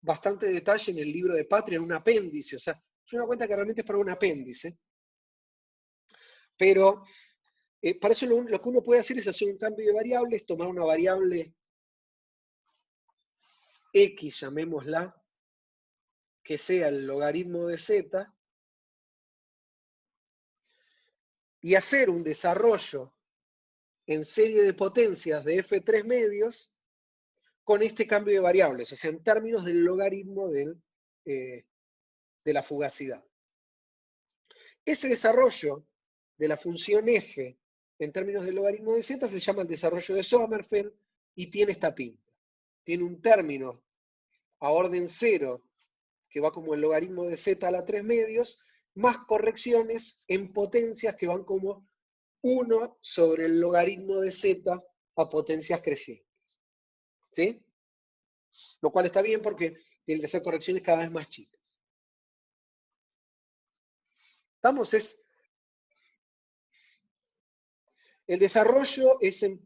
bastante detalle en el libro de Patria, en un apéndice. O sea, es una cuenta que realmente es para un apéndice. Pero para eso lo que uno puede hacer es hacer un cambio de variables, tomar una variable X, llamémosla, que sea el logaritmo de Z, y hacer un desarrollo en serie de potencias de F3 medios con este cambio de variables, o sea, en términos del logaritmo de la fugacidad. Ese desarrollo de la función f en términos del logaritmo de z se llama el desarrollo de Sommerfeld y tiene esta pinta. Tiene un término a orden 0 que va como el logaritmo de z a la 3 medios, más correcciones en potencias que van como 1 sobre el logaritmo de z a potencias crecientes. ¿Sí? Lo cual está bien porque tienen que hacer correcciones cada vez más chicas. ¿Estamos? El desarrollo es en...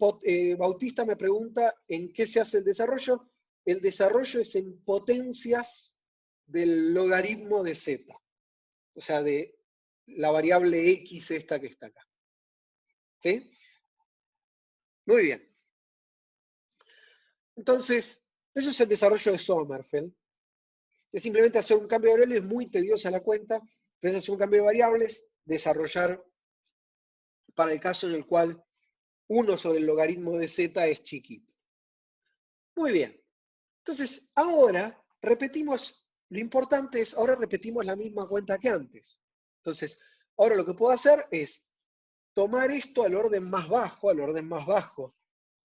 Bautista me pregunta en qué se hace el desarrollo. El desarrollo es en potencias del logaritmo de z. O sea, de la variable x esta que está acá. ¿Sí? Muy bien. Entonces, eso es el desarrollo de Sommerfeld. Es simplemente hacer un cambio de variables, es muy tediosa la cuenta, pero es hacer un cambio de variables, desarrollar para el caso en el cual 1 sobre el logaritmo de z es chiquito. Muy bien. Entonces, ahora repetimos, lo importante es, ahora repetimos la misma cuenta que antes. Entonces, ahora lo que puedo hacer es tomar esto al orden más bajo,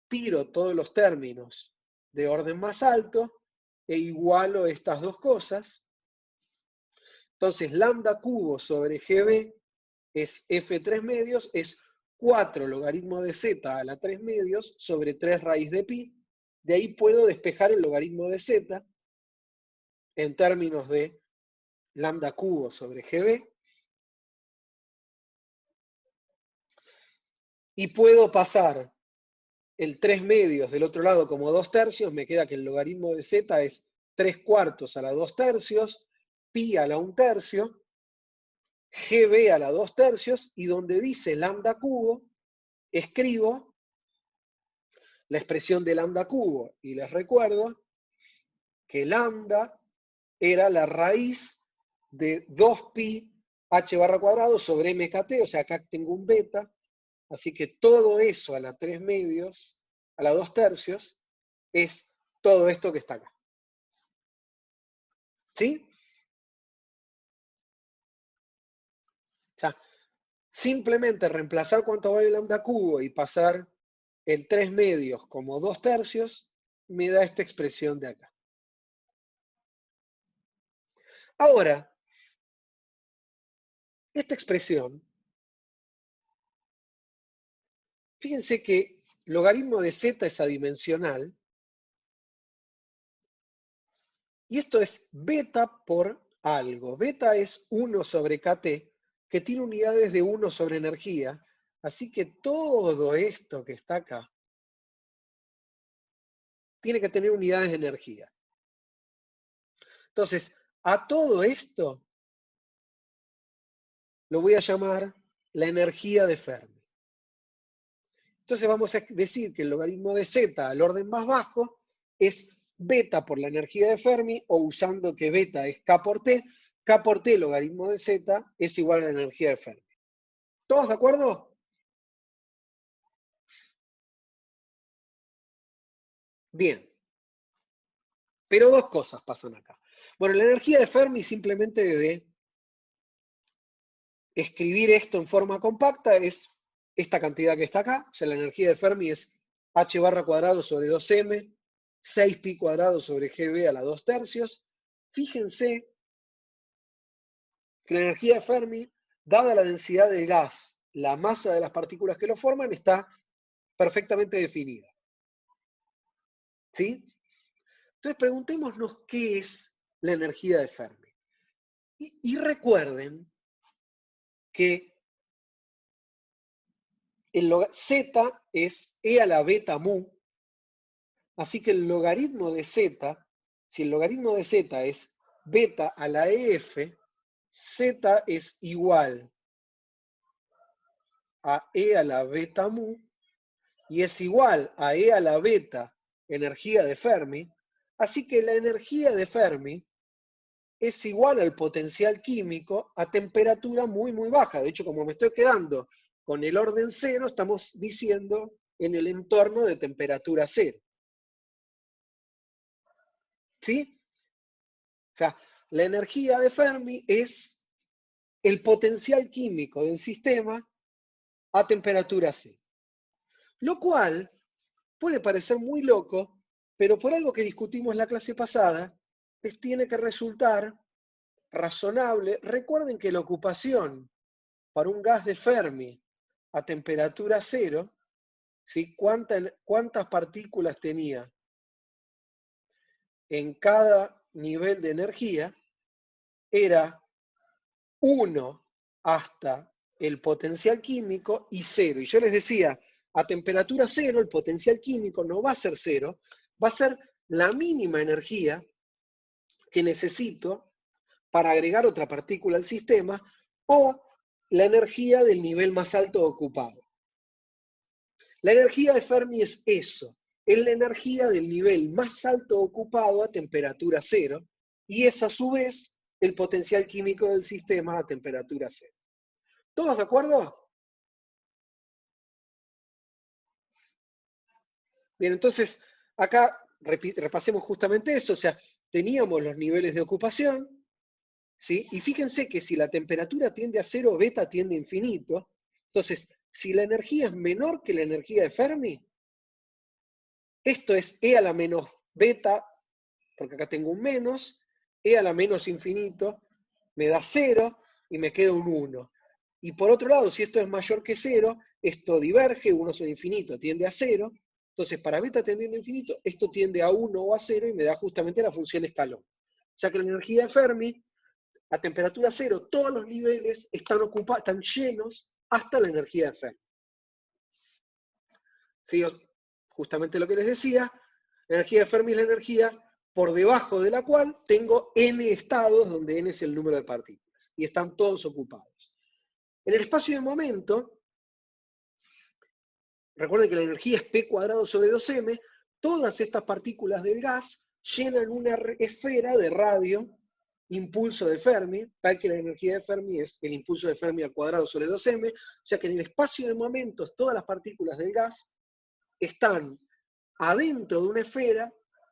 tiro todos los términos de orden más alto e igualo estas dos cosas. Entonces, lambda cubo sobre GB es F3 medios, es 4 logaritmo de z a la 3 medios sobre 3 raíz de pi. De ahí puedo despejar el logaritmo de z en términos de lambda cubo sobre GB. Y puedo pasar el 3 medios del otro lado como 2 tercios, me queda que el logaritmo de z es 3 cuartos a la 2 tercios, pi a la 1 tercio, GB a la 2 tercios, y donde dice lambda cubo, escribo la expresión de lambda cubo. Y les recuerdo que lambda era la raíz de 2pi h barra cuadrado sobre mkt, o sea, acá tengo un beta, así que todo eso a la 3 medios, a la 2 tercios, es todo esto que está acá. ¿Sí? O sea, simplemente reemplazar cuánto vale lambda cubo y pasar el 3 medios como 2 tercios, me da esta expresión de acá. Ahora, esta expresión, fíjense que logaritmo de z es adimensional, y esto es beta por algo. Beta es 1 sobre kt, que tiene unidades de 1 sobre energía, así que todo esto que está acá tiene que tener unidades de energía. Entonces, a todo esto lo voy a llamar la energía de Fermi. Entonces vamos a decir que el logaritmo de z al orden más bajo es beta por la energía de Fermi, o usando que beta es k por t logaritmo de z es igual a la energía de Fermi. ¿Todos de acuerdo? Bien. Pero dos cosas pasan acá. Bueno, la energía de Fermi, simplemente de escribir esto en forma compacta, es esta cantidad que está acá. O sea, la energía de Fermi es h barra cuadrado sobre 2m, 6pi cuadrado sobre gb a la 2/3. Fíjense que la energía de Fermi, dada la densidad del gas, la masa de las partículas que lo forman, está perfectamente definida. ¿Sí? Entonces preguntémonos qué es la energía de Fermi. Y recuerden que z es e a la beta mu, así que el logaritmo de z, si el logaritmo de z es beta a la ef, z es igual a e a la beta mu, y es igual a e a la beta energía de Fermi, así que la energía de Fermi es igual al potencial químico a temperatura muy, muy baja. De hecho, como me estoy quedando con el orden cero, estamos diciendo en el entorno de temperatura cero. ¿Sí? O sea, la energía de Fermi es el potencial químico del sistema a temperatura cero. Lo cual puede parecer muy loco, pero por algo que discutimos la clase pasada, tiene que resultar razonable. Recuerden que la ocupación para un gas de Fermi a temperatura cero, ¿sí? ¿Cuántas partículas tenía en cada nivel de energía? Era 1 hasta el potencial químico y 0. Y yo les decía, a temperatura cero el potencial químico no va a ser 0, va a ser la mínima energía que necesito para agregar otra partícula al sistema, o la energía del nivel más alto ocupado. La energía de Fermi es eso, es la energía del nivel más alto ocupado a temperatura cero, y es a su vez el potencial químico del sistema a temperatura cero. ¿Todos de acuerdo? Bien, entonces acá repasemos justamente eso, o sea, teníamos los niveles de ocupación, ¿sí? Y fíjense que si la temperatura tiende a cero, beta tiende a infinito. Entonces, si la energía es menor que la energía de Fermi, esto es E a la menos beta, porque acá tengo un menos, E a la menos infinito, me da 0 y me queda un 1. Y por otro lado, si esto es mayor que 0, esto diverge, 1 sobre infinito tiende a 0. Entonces, para beta tendiendo a infinito, esto tiende a 1 o a 0 y me da justamente la función escalón. O sea que la energía de Fermi, a temperatura cero, todos los niveles están ocupados, están llenos hasta la energía de Fermi. ¿Sí? Justamente lo que les decía, la energía de Fermi es la energía por debajo de la cual tengo n estados, donde n es el número de partículas, y están todos ocupados. En el espacio de momento, recuerden que la energía es p cuadrado sobre 2m, todas estas partículas del gas llenan una esfera de radio impulso de Fermi, tal que la energía de Fermi es el impulso de Fermi al cuadrado sobre 2m, o sea que en el espacio de momentos todas las partículas del gas están adentro de una esfera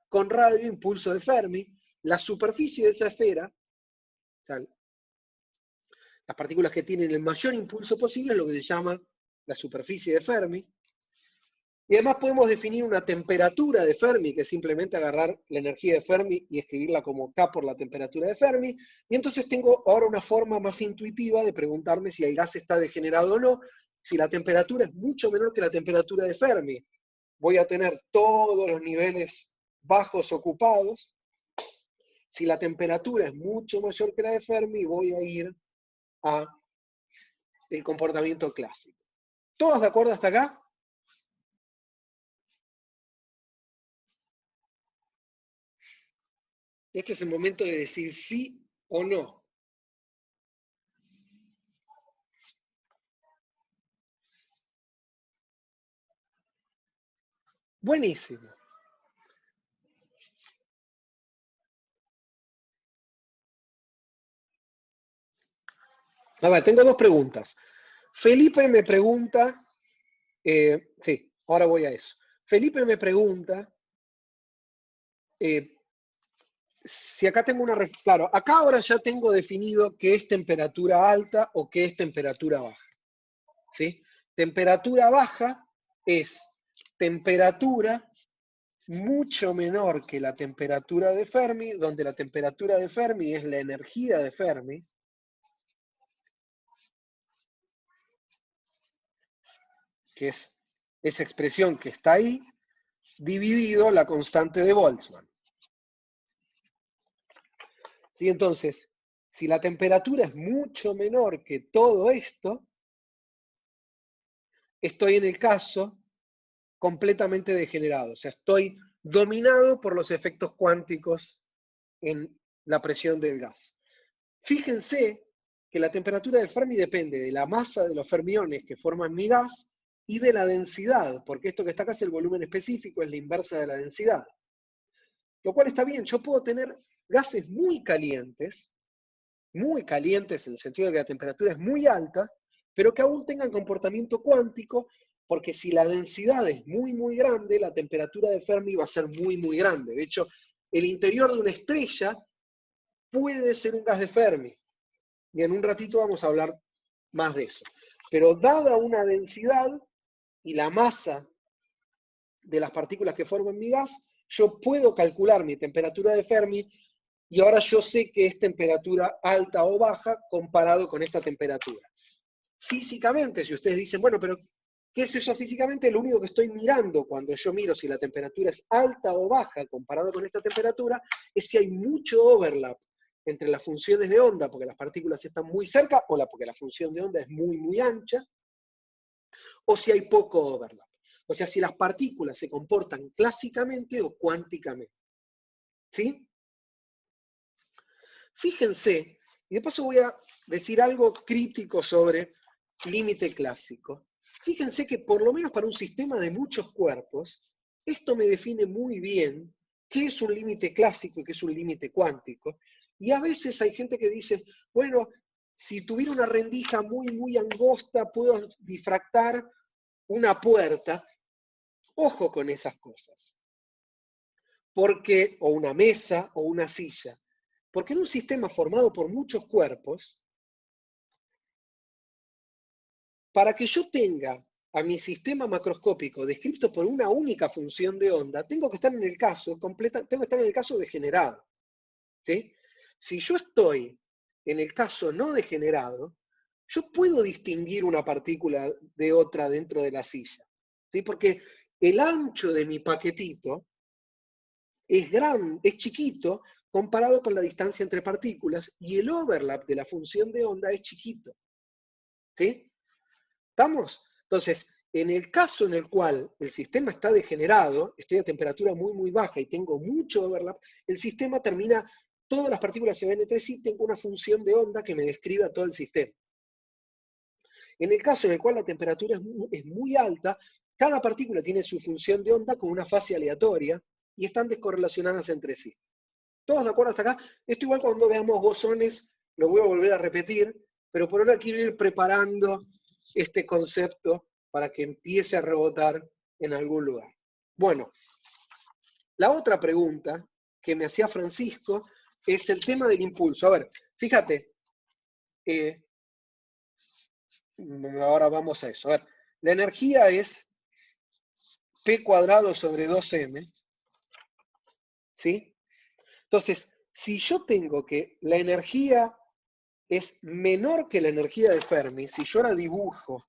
con radio impulso de Fermi. La superficie de esa esfera, o sea, las partículas que tienen el mayor impulso posible, es lo que se llama la superficie de Fermi. Y además podemos definir una temperatura de Fermi, que es simplemente agarrar la energía de Fermi y escribirla como K por la temperatura de Fermi. Y entonces tengo ahora una forma más intuitiva de preguntarme si el gas está degenerado o no. Si la temperatura es mucho menor que la temperatura de Fermi, voy a tener todos los niveles bajos ocupados. Si la temperatura es mucho mayor que la de Fermi, voy a ir a el comportamiento clásico. ¿Todos de acuerdo hasta acá? Este es el momento de decir sí o no. Buenísimo. A ver, tengo dos preguntas. Felipe me pregunta, sí, ahora voy a eso. Felipe me pregunta si acá tengo una... Claro, acá ahora ya tengo definido qué es temperatura alta o qué es temperatura baja. ¿Sí? Temperatura baja es temperatura mucho menor que la temperatura de Fermi, donde la temperatura de Fermi es la energía de Fermi, que es esa expresión que está ahí, dividido la constante de Boltzmann. ¿Sí? Entonces, si la temperatura es mucho menor que todo esto, estoy en el caso completamente degenerado. O sea, estoy dominado por los efectos cuánticos en la presión del gas. Fíjense que la temperatura del Fermi depende de la masa de los fermiones que forman mi gas y de la densidad, porque esto que está acá es el volumen específico, es la inversa de la densidad. Lo cual está bien, yo puedo tener gases muy calientes en el sentido de que la temperatura es muy alta, pero que aún tengan comportamiento cuántico, porque si la densidad es muy, muy grande, la temperatura de Fermi va a ser muy, muy grande. De hecho, el interior de una estrella puede ser un gas de Fermi. Y en un ratito vamos a hablar más de eso. Pero dada una densidad y la masa de las partículas que forman mi gas, yo puedo calcular mi temperatura de Fermi y ahora yo sé que es temperatura alta o baja comparado con esta temperatura. Físicamente, si ustedes dicen, bueno, pero ¿qué es eso físicamente? Lo único que estoy mirando cuando yo miro si la temperatura es alta o baja comparado con esta temperatura es si hay mucho overlap entre las funciones de onda, porque las partículas están muy cerca, o porque la función de onda es muy, muy ancha, o si hay poco overlap. O sea, si las partículas se comportan clásicamente o cuánticamente. ¿Sí? Fíjense, y de paso voy a decir algo crítico sobre límite clásico. Fíjense que por lo menos para un sistema de muchos cuerpos, esto me define muy bien qué es un límite clásico y qué es un límite cuántico. Y a veces hay gente que dice, bueno, si tuviera una rendija muy, muy angosta, puedo difractar una puerta. Ojo con esas cosas. Porque, o una mesa o una silla. Porque en un sistema formado por muchos cuerpos, para que yo tenga a mi sistema macroscópico descrito por una única función de onda, tengo que estar en el caso tengo que estar en el caso degenerado. ¿Sí? Si yo estoy en el caso no degenerado, yo puedo distinguir una partícula de otra dentro de la silla. ¿Sí? Porque el ancho de mi paquetito es chiquito comparado con la distancia entre partículas y el overlap de la función de onda es chiquito. ¿Sí? ¿Estamos? Entonces, en el caso en el cual el sistema está degenerado, estoy a temperatura muy, muy baja y tengo mucho overlap, el sistema termina, todas las partículas se ven entre sí, tengo una función de onda que me describe todo el sistema. En el caso en el cual la temperatura es muy alta, cada partícula tiene su función de onda con una fase aleatoria y están descorrelacionadas entre sí. ¿Todos de acuerdo hasta acá? Esto igual cuando veamos bosones, lo voy a volver a repetir, pero por ahora quiero ir preparando este concepto para que empiece a rebotar en algún lugar. Bueno, la otra pregunta que me hacía Francisco es el tema del impulso. A ver, fíjate, ahora vamos a eso. A ver, la energía es P cuadrado sobre 2M, ¿sí? Entonces, si yo tengo que la energía es menor que la energía de Fermi, si yo ahora dibujo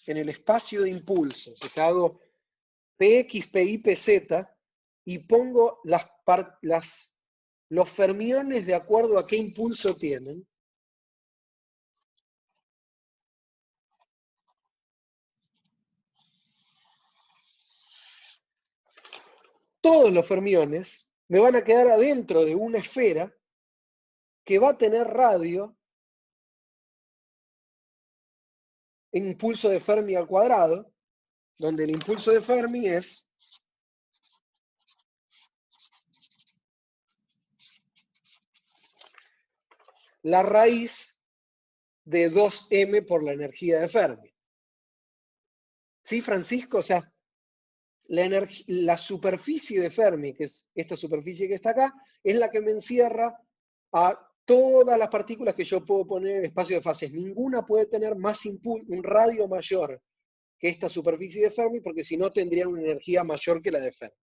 en el espacio de impulsos, o sea, hago Px, Py, Pz, y pongo los fermiones de acuerdo a qué impulso tienen, todos los fermiones me van a quedar adentro de una esfera que va a tener radio en impulso de Fermi al cuadrado, donde el impulso de Fermi es la raíz de 2m por la energía de Fermi. ¿Sí, Francisco? O sea, la superficie de Fermi, que es esta superficie que está acá, es la que me encierra a todas las partículas que yo puedo poner en espacio de fases. Ninguna puede tener más un radio mayor que esta superficie de Fermi, porque si no tendrían una energía mayor que la de Fermi.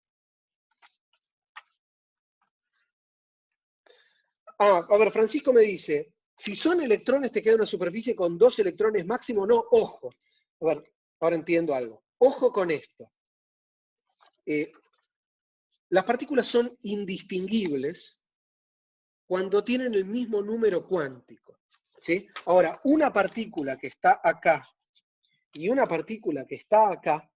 A ver, Francisco me dice, si son electrones te queda una superficie con 2 electrones máximo. No, ojo. A ver, ahora entiendo algo. Ojo con esto. Las partículas son indistinguibles cuando tienen el mismo número cuántico, ¿sí? Ahora, una partícula que está acá y una partícula que está acá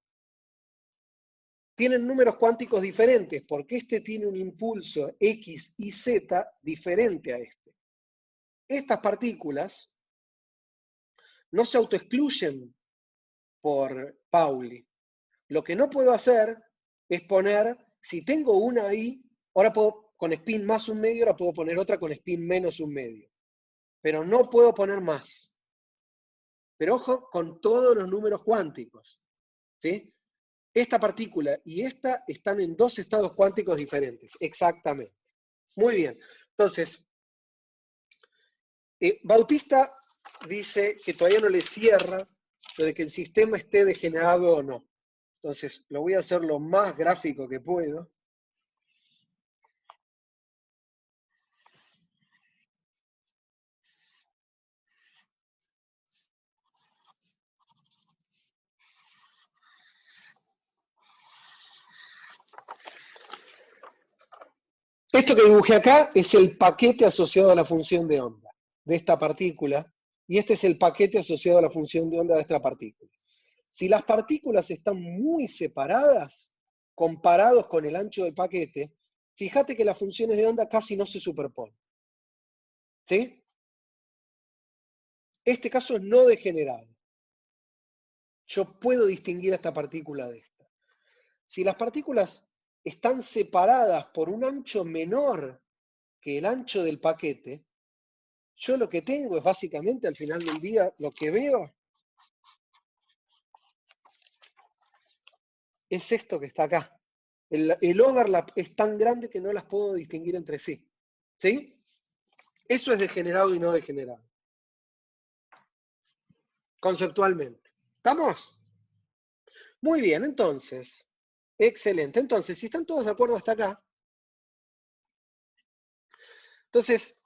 tienen números cuánticos diferentes, porque este tiene un impulso X y Z diferente a este. Estas partículas no se autoexcluyen por Pauli. Lo que no puedo hacer es poner, si tengo una ahí, ahora puedo, con spin más un medio, ahora puedo poner otra con spin menos un medio. Pero no puedo poner más. Pero ojo con todos los números cuánticos, ¿sí? Esta partícula y esta están en 2 estados cuánticos diferentes, exactamente. Muy bien. Entonces, Bautista dice que todavía no le cierra lo de que el sistema esté degenerado o no. Entonces, lo voy a hacer lo más gráfico que puedo. Esto que dibujé acá es el paquete asociado a la función de onda de esta partícula, y este es el paquete asociado a la función de onda de esta partícula. Si las partículas están muy separadas, comparados con el ancho del paquete, fíjate que las funciones de onda casi no se superponen. ¿Sí? Este caso es no degenerado. Yo puedo distinguir a esta partícula de esta. Si las partículas están separadas por un ancho menor que el ancho del paquete, yo lo que tengo es básicamente al final del día, lo que veo es esto que está acá. El overlap es tan grande que no las puedo distinguir entre sí. ¿Sí? Eso es degenerado y no degenerado. Conceptualmente. ¿Estamos? Muy bien, entonces. Excelente. Entonces, si están todos de acuerdo hasta acá, entonces,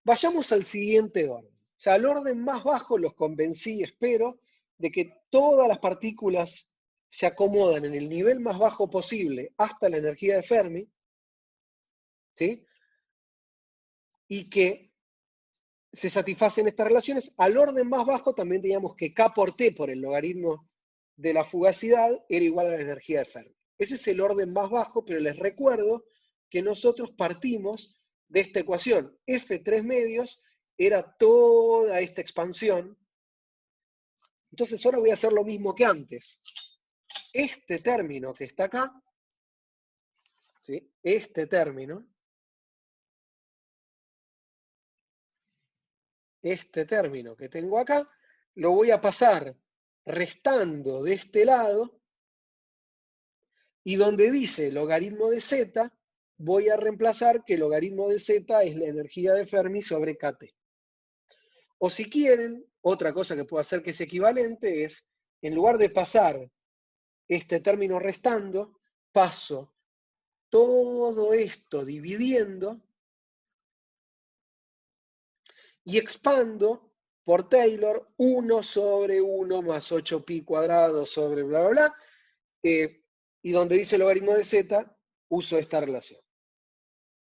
vayamos al siguiente orden. O sea, al orden más bajo los convencí, espero, de que todas las partículas se acomodan en el nivel más bajo posible hasta la energía de Fermi, ¿sí? Y que se satisfacen estas relaciones. Al orden más bajo también teníamos que K por T por el logaritmo de la fugacidad era igual a la energía de Fermi. Ese es el orden más bajo, pero les recuerdo que nosotros partimos de esta ecuación. F3 medios era toda esta expansión. Entonces ahora voy a hacer lo mismo que antes. Este término que está acá, ¿sí? Este término que tengo acá, lo voy a pasar restando de este lado, y donde dice logaritmo de z, voy a reemplazar que el logaritmo de z es la energía de Fermi sobre kT. O si quieren, otra cosa que puedo hacer que es equivalente es, en lugar de pasar este término restando, paso todo esto dividiendo y expando por Taylor 1 sobre 1 más 8pi cuadrado sobre bla, bla, bla, y donde dice logaritmo de z, uso esta relación.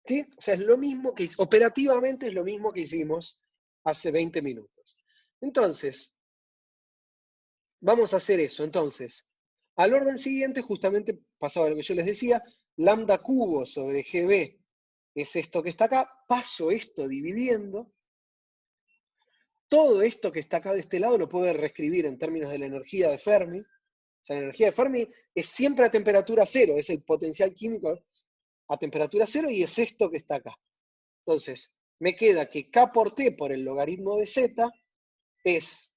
¿Sí? O sea, es lo mismo que, operativamente es lo mismo que hicimos hace 20 minutos. Entonces, vamos a hacer eso. Entonces, al orden siguiente, justamente pasaba lo que yo les decía, lambda cubo sobre GB es esto que está acá, paso esto dividiendo, todo esto que está acá de este lado lo puedo reescribir en términos de la energía de Fermi. O sea, la energía de Fermi es siempre a temperatura cero, es el potencial químico a temperatura cero y es esto que está acá. Entonces, me queda que K por T por el logaritmo de Z es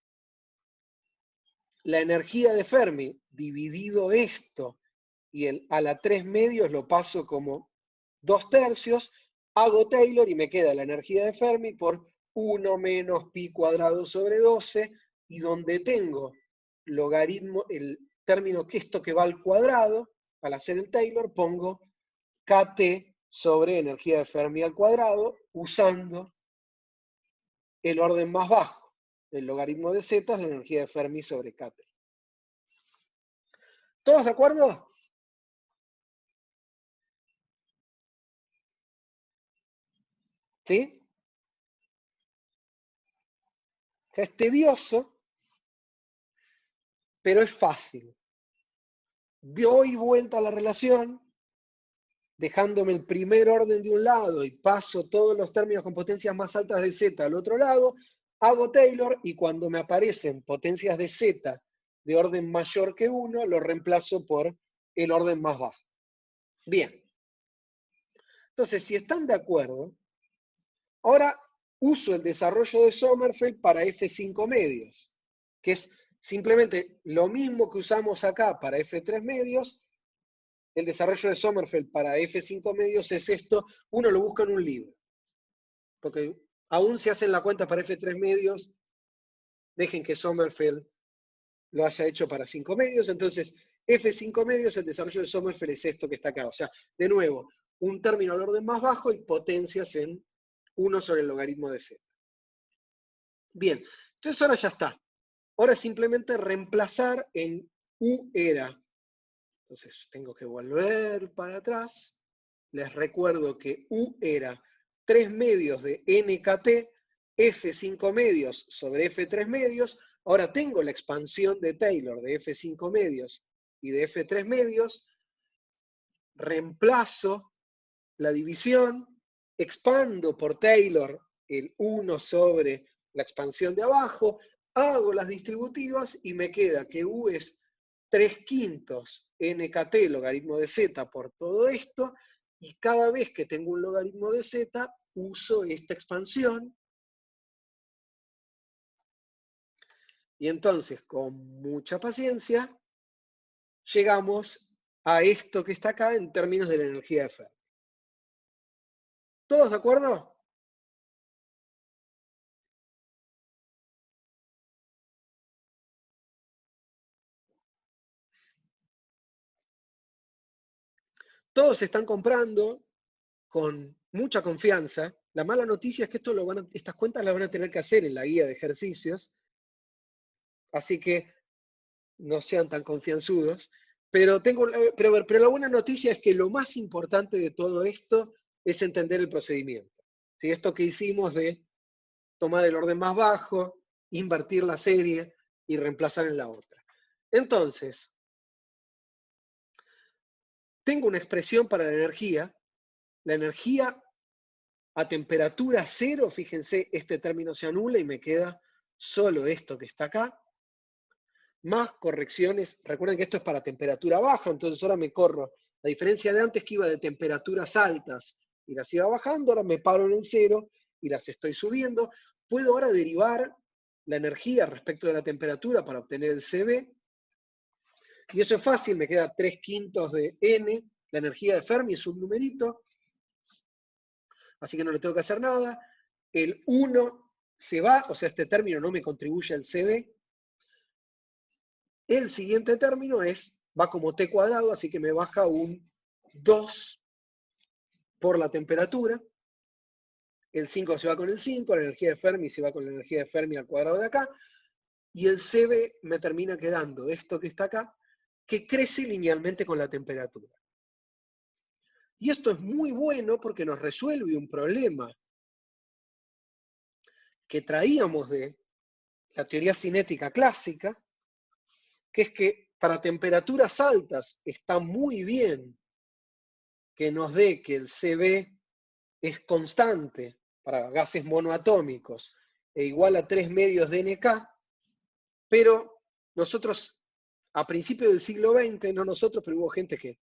la energía de Fermi dividido esto y a la 3 medios lo paso como 2/3, hago Taylor y me queda la energía de Fermi por 1 menos pi cuadrado sobre 12, y donde tengo logaritmo, el término que esto que va al cuadrado, al hacer el Taylor, pongo KT sobre energía de Fermi al cuadrado, usando el orden más bajo. El logaritmo de Z es la energía de Fermi sobre KT. ¿Todos de acuerdo? ¿Sí? O sea, es tedioso, pero es fácil. Doy vuelta a la relación, dejándome el primer orden de un lado y paso todos los términos con potencias más altas de Z al otro lado, hago Taylor y cuando me aparecen potencias de Z de orden mayor que 1, lo reemplazo por el orden más bajo. Bien. Entonces, si están de acuerdo, ahora uso el desarrollo de Sommerfeld para F5 medios, que es simplemente lo mismo que usamos acá para F3 medios. El desarrollo de Sommerfeld para F5 medios es esto, uno lo busca en un libro. Porque aún si hacen la cuenta para F3 medios, dejen que Sommerfeld lo haya hecho para 5 medios, entonces F5 medios, el desarrollo de Sommerfeld es esto que está acá. O sea, de nuevo, un término al orden más bajo y potencias en 1 sobre el logaritmo de Z. Bien, entonces ahora ya está. Ahora simplemente reemplazar en U era. Entonces tengo que volver para atrás. Les recuerdo que U era 3 medios de NKT, F5 medios sobre F3 medios. Ahora tengo la expansión de Taylor de F5 medios y de F3 medios. Reemplazo la división, expando por Taylor el 1 sobre la expansión de abajo, hago las distributivas y me queda que U es 3/5 NKT logaritmo de Z por todo esto, y cada vez que tengo un logaritmo de Z, uso esta expansión. Y entonces, con mucha paciencia, llegamos a esto que está acá en términos de la energía de Fermi. ¿Todos de acuerdo? Todos están comprando con mucha confianza. La mala noticia es que estas cuentas las van a tener que hacer en la guía de ejercicios, así que no sean tan confianzudos. Pero la buena noticia es que lo más importante de todo esto es entender el procedimiento. ¿Sí? Esto que hicimos de tomar el orden más bajo, invertir la serie y reemplazar en la otra. Entonces, tengo una expresión para la energía. La energía a temperatura cero, fíjense, este término se anula y me queda solo esto que está acá, más correcciones. Recuerden que esto es para temperatura baja, entonces ahora me corro. La diferencia de antes que iba de temperaturas altas y las iba bajando, ahora me paro en el cero y las estoy subiendo. Puedo ahora derivar la energía respecto de la temperatura para obtener el CB. Y eso es fácil, me queda 3/5 de N, la energía de Fermi es un numerito, así que no le tengo que hacer nada. El 1 se va, o sea, este término no me contribuye al CB. El siguiente término va como T cuadrado, así que me baja un 2 por la temperatura. El 5 se va con el 5, la energía de Fermi se va con la energía de Fermi al cuadrado de acá, y el CB me termina quedando esto que está acá, que crece linealmente con la temperatura. Y esto es muy bueno porque nos resuelve un problema que traíamos de la teoría cinética clásica, que es que para temperaturas altas está muy bien que nos dé que el CB es constante para gases monoatómicos e igual a 3 medios de NK, pero nosotros a principios del siglo XX, no nosotros, pero hubo gente que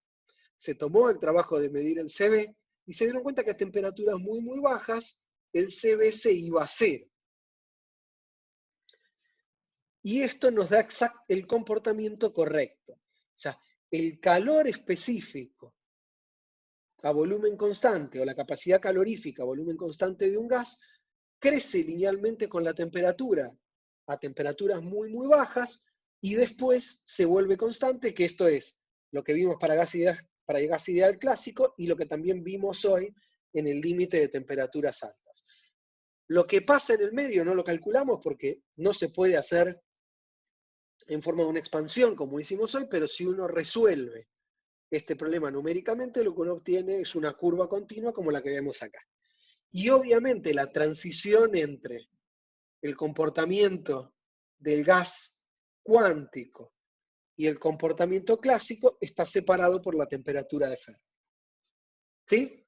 se tomó el trabajo de medir el CB y se dieron cuenta que a temperaturas muy, muy bajas el CB se iba a cero. Y esto nos da el comportamiento correcto. O sea, el calor específico a volumen constante o la capacidad calorífica a volumen constante de un gas crece linealmente con la temperatura a temperaturas muy, muy bajas y después se vuelve constante, que esto es lo que vimos para el gas ideal clásico y lo que también vimos hoy en el límite de temperaturas altas. Lo que pasa en el medio no lo calculamos porque no se puede hacer en forma de una expansión como hicimos hoy, pero si uno resuelve este problema numéricamente, lo que uno obtiene es una curva continua como la que vemos acá. Y obviamente la transición entre el comportamiento del gas cuántico y el comportamiento clásico está separado por la temperatura de Fermi. ¿Sí?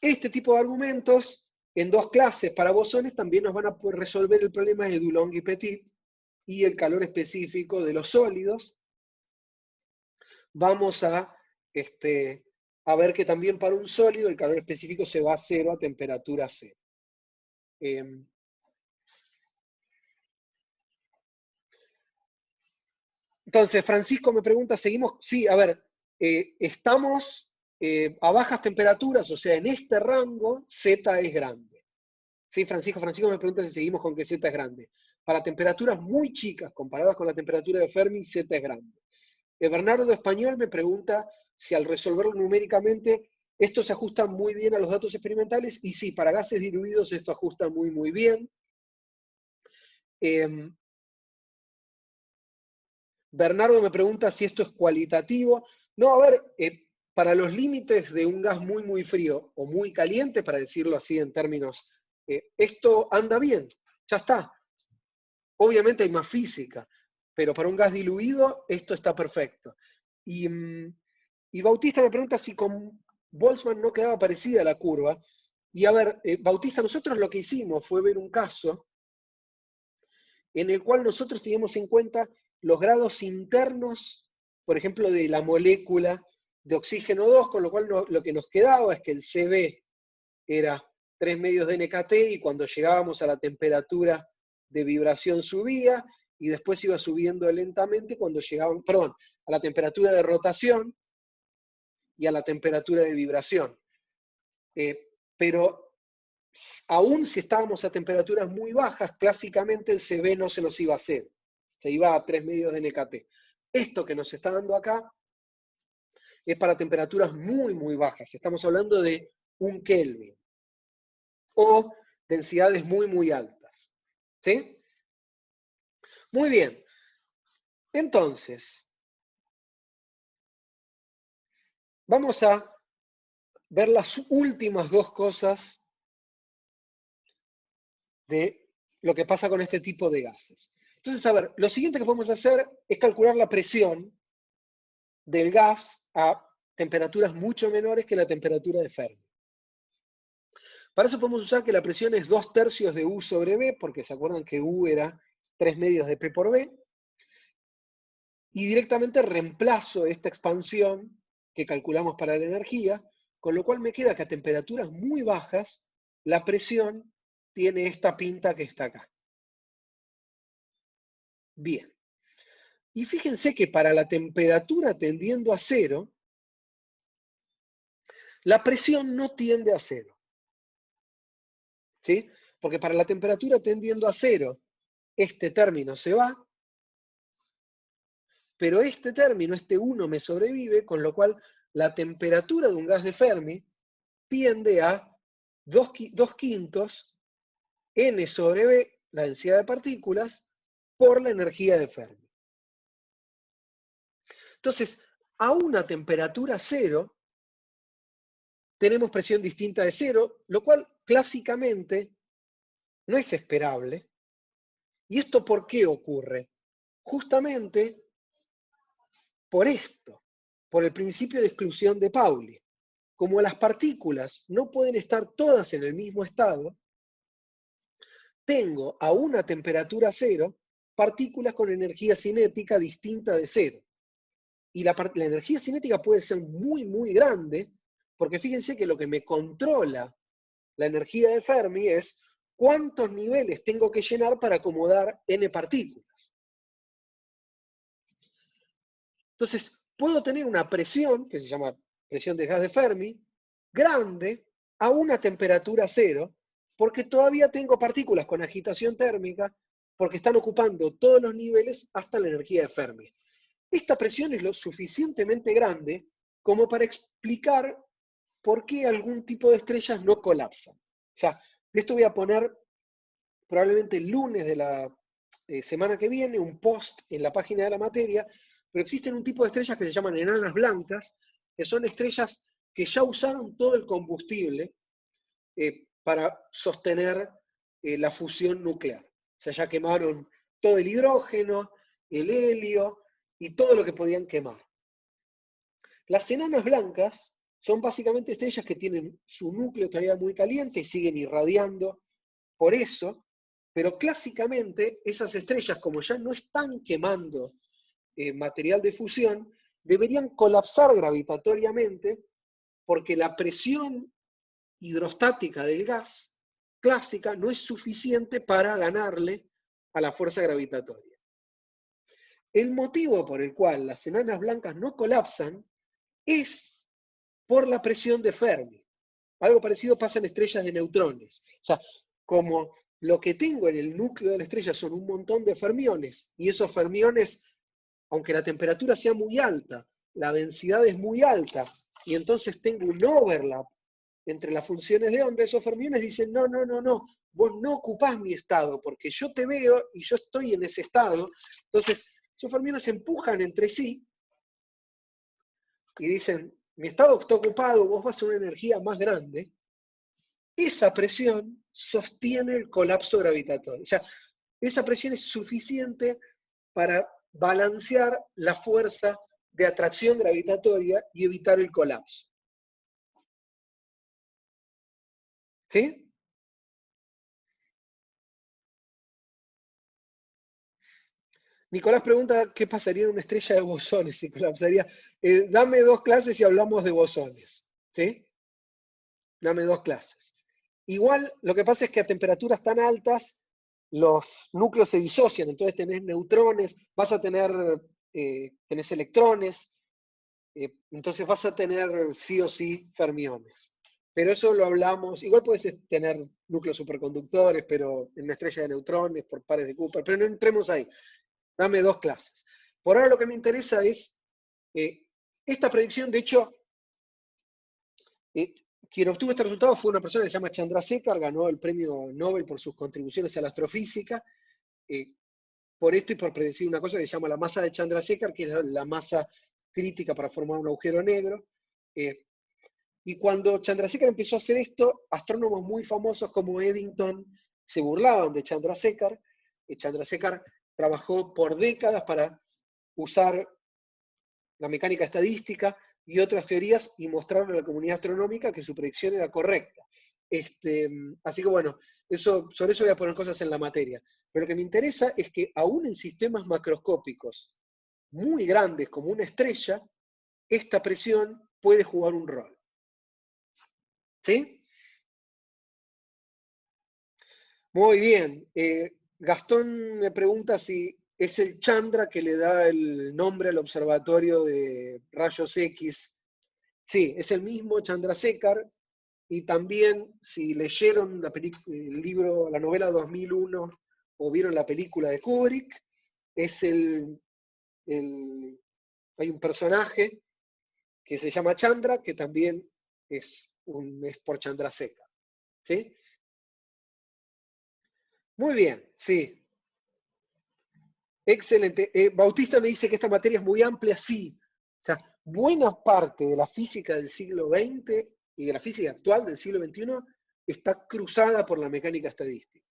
Este tipo de argumentos en dos clases para bosones también nos van a poder resolver el problema de Dulong y Petit y el calor específico de los sólidos. Vamos a ver que también para un sólido el calor específico se va a cero a temperatura cero. Entonces, Francisco me pregunta, ¿seguimos? Sí, a ver, estamos a bajas temperaturas, o sea, en este rango Z es grande. Sí, Francisco me pregunta si seguimos con que Z es grande. Para temperaturas muy chicas, comparadas con la temperatura de Fermi, Z es grande. Bernardo Español me pregunta si al resolverlo numéricamente, esto se ajusta muy bien a los datos experimentales, y sí, para gases diluidos esto ajusta muy, muy bien. Bernardo me pregunta si esto es cualitativo. No, a ver, para los límites de un gas muy, muy frío o muy caliente, para decirlo así en términos, esto anda bien, ya está. Obviamente hay más física, pero para un gas diluido esto está perfecto. Y Bautista me pregunta si con Boltzmann no quedaba parecida la curva. Y a ver, Bautista, nosotros lo que hicimos fue ver un caso en el cual nosotros teníamos en cuenta los grados internos, por ejemplo, de la molécula de oxígeno 2, con lo cual lo que nos quedaba es que el CB era 3 medios de NKT y cuando llegábamos a la temperatura de vibración subía y después iba subiendo lentamente cuando llegaban, perdón, a la temperatura de rotación y a la temperatura de vibración. Pero aún si estábamos a temperaturas muy bajas, clásicamente el CB no se nos iba a hacer. Se iba a 3 medios de NKT. Esto que nos está dando acá es para temperaturas muy, muy bajas. Estamos hablando de 1 Kelvin. O densidades muy, muy altas. ¿Sí? Muy bien. Entonces, vamos a ver las últimas dos cosas de lo que pasa con este tipo de gases. Entonces, a ver, lo siguiente que podemos hacer es calcular la presión del gas a temperaturas mucho menores que la temperatura de Fermi. Para eso podemos usar que la presión es 2/3 de U sobre V, porque se acuerdan que U era 3 medios de P por V, y directamente reemplazo esta expansión que calculamos para la energía, con lo cual me queda que a temperaturas muy bajas la presión tiene esta pinta que está acá. Bien. Y fíjense que para la temperatura tendiendo a cero, la presión no tiende a cero. ¿Sí? Porque para la temperatura tendiendo a cero, este término se va, pero este término, este 1, me sobrevive, con lo cual la temperatura de un gas de Fermi tiende a 2 quintos n sobre b, la densidad de partículas, por la energía de Fermi. Entonces, a una temperatura cero, tenemos presión distinta de cero, lo cual clásicamente no es esperable. ¿Y esto por qué ocurre? Justamente por esto, por el principio de exclusión de Pauli. Como las partículas no pueden estar todas en el mismo estado, tengo a una temperatura cero partículas con energía cinética distinta de cero. Y la energía cinética puede ser muy, muy grande, porque fíjense que lo que me controla la energía de Fermi es cuántos niveles tengo que llenar para acomodar n partículas. Entonces, puedo tener una presión, que se llama presión de gas de Fermi, grande a una temperatura cero, porque todavía tengo partículas con agitación térmica, porque están ocupando todos los niveles hasta la energía de Fermi. Esta presión es lo suficientemente grande como para explicar por qué algún tipo de estrellas no colapsan. O sea, de esto voy a poner probablemente el lunes de la semana que viene un post en la página de la materia, pero existen un tipo de estrellas que se llaman enanas blancas, que son estrellas que ya usaron todo el combustible para sostener la fusión nuclear. O sea, ya quemaron todo el hidrógeno, el helio y todo lo que podían quemar. Las enanas blancas son básicamente estrellas que tienen su núcleo todavía muy caliente y siguen irradiando por eso, pero clásicamente esas estrellas, como ya no están quemando material de fusión, deberían colapsar gravitatoriamente porque la presión hidrostática del gas clásica no es suficiente para ganarle a la fuerza gravitatoria. El motivo por el cual las enanas blancas no colapsan es por la presión de Fermi. Algo parecido pasa en estrellas de neutrones. O sea, como lo que tengo en el núcleo de la estrella son un montón de fermiones, y esos fermiones, aunque la temperatura sea muy alta, la densidad es muy alta, y entonces tengo un overlap entre las funciones de onda, esos fermiones dicen, no, no, no, no, vos no ocupás mi estado, porque yo te veo y yo estoy en ese estado. Entonces, esos fermiones se empujan entre sí y dicen, mi estado está ocupado, vos vas a una energía más grande. Esa presión sostiene el colapso gravitatorio. O sea, esa presión es suficiente para balancear la fuerza de atracción gravitatoria y evitar el colapso. ¿Sí? Nicolás pregunta qué pasaría en una estrella de bosones si colapsaría. Dame 2 clases y hablamos de bosones. ¿Sí? Dame 2 clases. Igual, lo que pasa es que a temperaturas tan altas, los núcleos se disocian, entonces tenés neutrones, vas a tener, tenés electrones, entonces vas a tener sí o sí fermiones. Pero eso lo hablamos, igual puedes tener núcleos superconductores, pero en una estrella de neutrones por pares de Cooper, pero no entremos ahí. Dame 2 clases. Por ahora lo que me interesa es esta predicción. De hecho, quien obtuvo este resultado fue una persona que se llama Chandrasekhar, ganó el premio Nobel por sus contribuciones a la astrofísica, por esto y por predecir una cosa que se llama la masa de Chandrasekhar, que es la masa crítica para formar un agujero negro. Y cuando Chandrasekhar empezó a hacer esto, astrónomos muy famosos como Eddington se burlaban de Chandrasekhar. Chandrasekhar trabajó por décadas para usar la mecánica estadística y otras teorías y mostraron a la comunidad astronómica que su predicción era correcta. Así que bueno, sobre eso voy a poner cosas en la materia. Pero lo que me interesa es que aún en sistemas macroscópicos muy grandes como una estrella, esta presión puede jugar un rol. ¿Sí? Muy bien. Gastón me pregunta si es el Chandra que le da el nombre al observatorio de rayos X. Sí, es el mismo Chandrasekhar. y también si leyeron el libro, la novela 2001 o vieron la película de Kubrick, es hay un personaje que se llama Chandra, que también es por Chandrasekhar. ¿Sí? Muy bien, sí. Excelente. Bautista me dice que esta materia es muy amplia, sí. O sea, buena parte de la física del siglo XX y de la física actual del siglo XXI está cruzada por la mecánica estadística.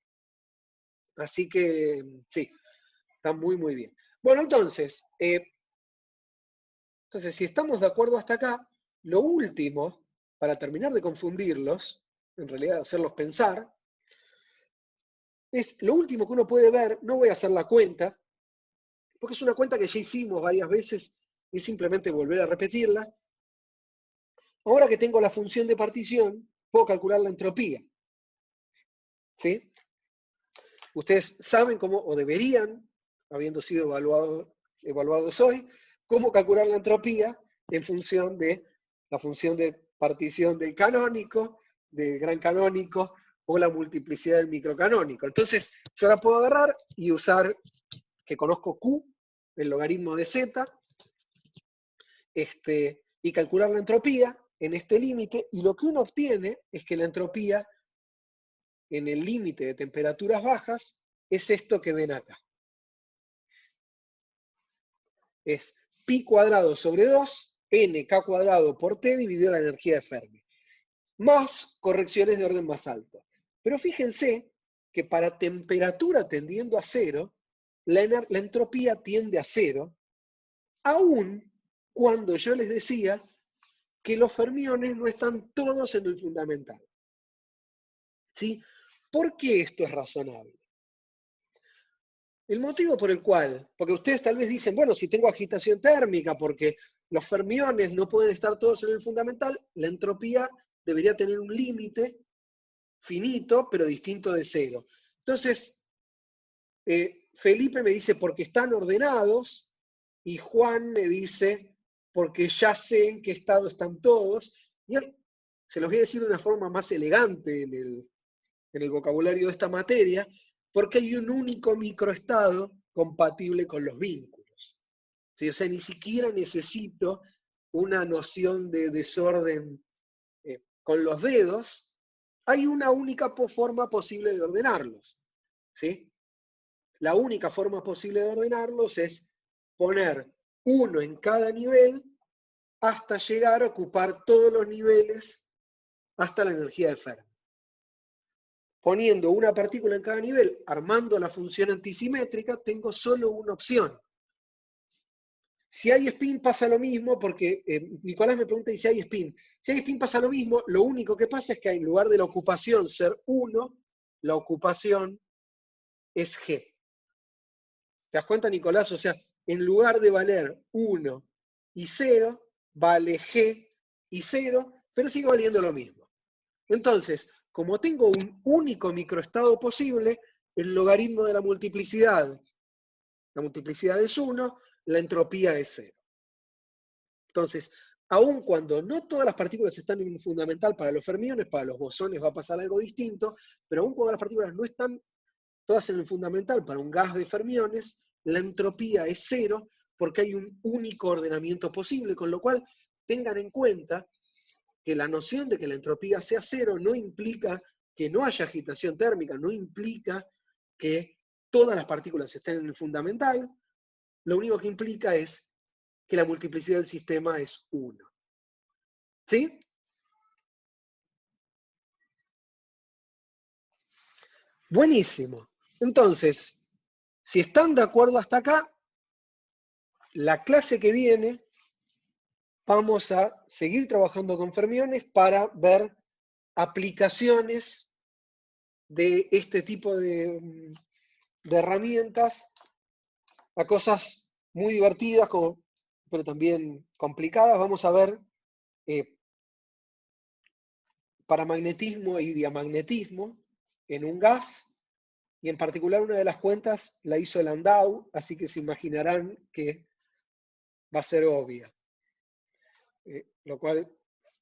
Así que, sí, está muy, muy bien. Bueno, entonces, si estamos de acuerdo hasta acá, lo último, para terminar de confundirlos, en realidad hacerlos pensar, es lo último que uno puede ver, no voy a hacer la cuenta, porque es una cuenta que ya hicimos varias veces y simplemente volver a repetirla. Ahora que tengo la función de partición, puedo calcular la entropía. ¿Sí? Ustedes saben cómo, o deberían, habiendo sido evaluados hoy, cómo calcular la entropía en función de la función de partición del canónico, del gran canónico, o la multiplicidad del microcanónico. Entonces, yo ahora puedo agarrar y usar, que conozco Q, el logaritmo de Z, y calcular la entropía en este límite, y lo que uno obtiene es que la entropía en el límite de temperaturas bajas es esto que ven acá. Es pi cuadrado sobre 2, nk cuadrado por t dividido la energía de Fermi, más correcciones de orden más alto. Pero fíjense que para temperatura tendiendo a cero, la entropía tiende a cero, aun cuando yo les decía que los fermiones no están todos en el fundamental. ¿Sí? ¿Por qué esto es razonable? El motivo por el cual, porque ustedes tal vez dicen, bueno, si tengo agitación térmica, porque los fermiones no pueden estar todos en el fundamental, la entropía debería tener un límite finito, pero distinto de cero. Entonces, Felipe me dice, porque están ordenados, y Juan me dice, porque ya sé en qué estado están todos, y se los voy a decir de una forma más elegante en el vocabulario de esta materia, porque hay un único microestado compatible con los vínculos. ¿Sí? O sea, ni siquiera necesito una noción de desorden con los dedos, hay una única forma posible de ordenarlos. ¿Sí? La única forma posible de ordenarlos es poner uno en cada nivel hasta llegar a ocupar todos los niveles hasta la energía de Fermi. Poniendo una partícula en cada nivel, armando la función antisimétrica, tengo solo una opción. Si hay spin pasa lo mismo, porque Nicolás me pregunta, ¿y si hay spin? Si hay spin pasa lo mismo, lo único que pasa es que en lugar de la ocupación ser 1, la ocupación es G. ¿Te das cuenta, Nicolás? O sea, en lugar de valer 1 y 0, vale G y 0, pero sigue valiendo lo mismo. Entonces, como tengo un único microestado posible, el logaritmo de la multiplicidad es 1, la entropía es 0. Entonces, aun cuando no todas las partículas están en un fundamental para los fermiones, para los bosones va a pasar algo distinto, pero aun cuando las partículas no están todas en el fundamental para un gas de fermiones, la entropía es 0 porque hay un único ordenamiento posible, con lo cual tengan en cuenta que la noción de que la entropía sea 0 no implica que no haya agitación térmica, no implica que todas las partículas estén en el fundamental, lo único que implica es que la multiplicidad del sistema es 1. ¿Sí? Buenísimo. Entonces, si están de acuerdo hasta acá, la clase que viene vamos a seguir trabajando con fermiones para ver aplicaciones de este tipo de herramientas a cosas muy divertidas, pero también complicadas. Vamos a ver paramagnetismo y diamagnetismo en un gas, y en particular una de las cuentas la hizo Landau, así que se imaginarán que va a ser obvia, lo cual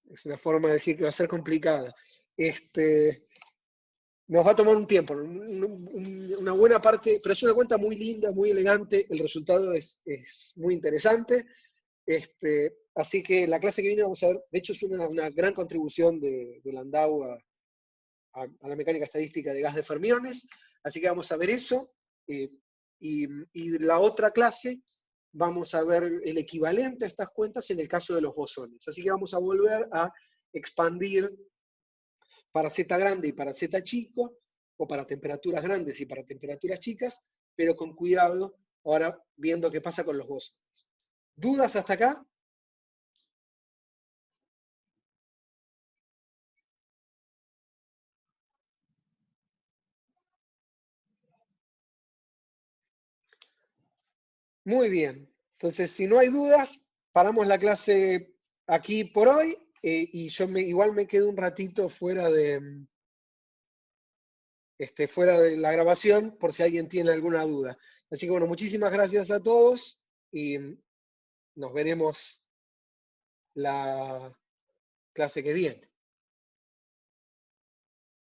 es una forma de decir que va a ser complicada. nos va a tomar un tiempo, una buena parte, pero es una cuenta muy linda, muy elegante, el resultado es muy interesante. Así que la clase que viene vamos a ver, de hecho es una gran contribución de Landau a la mecánica estadística de gas de fermiones, así que vamos a ver eso. Y la otra clase vamos a ver el equivalente a estas cuentas en el caso de los bosones. Así que vamos a volver a expandir para Z grande y para Z chico, o para temperaturas grandes y para temperaturas chicas, pero con cuidado, ahora viendo qué pasa con los bosones. ¿Dudas hasta acá? Muy bien. Entonces, si no hay dudas, paramos la clase aquí por hoy, y yo igual me quedo un ratito fuera de la grabación por si alguien tiene alguna duda. Así que bueno, muchísimas gracias a todos y nos veremos la clase que viene.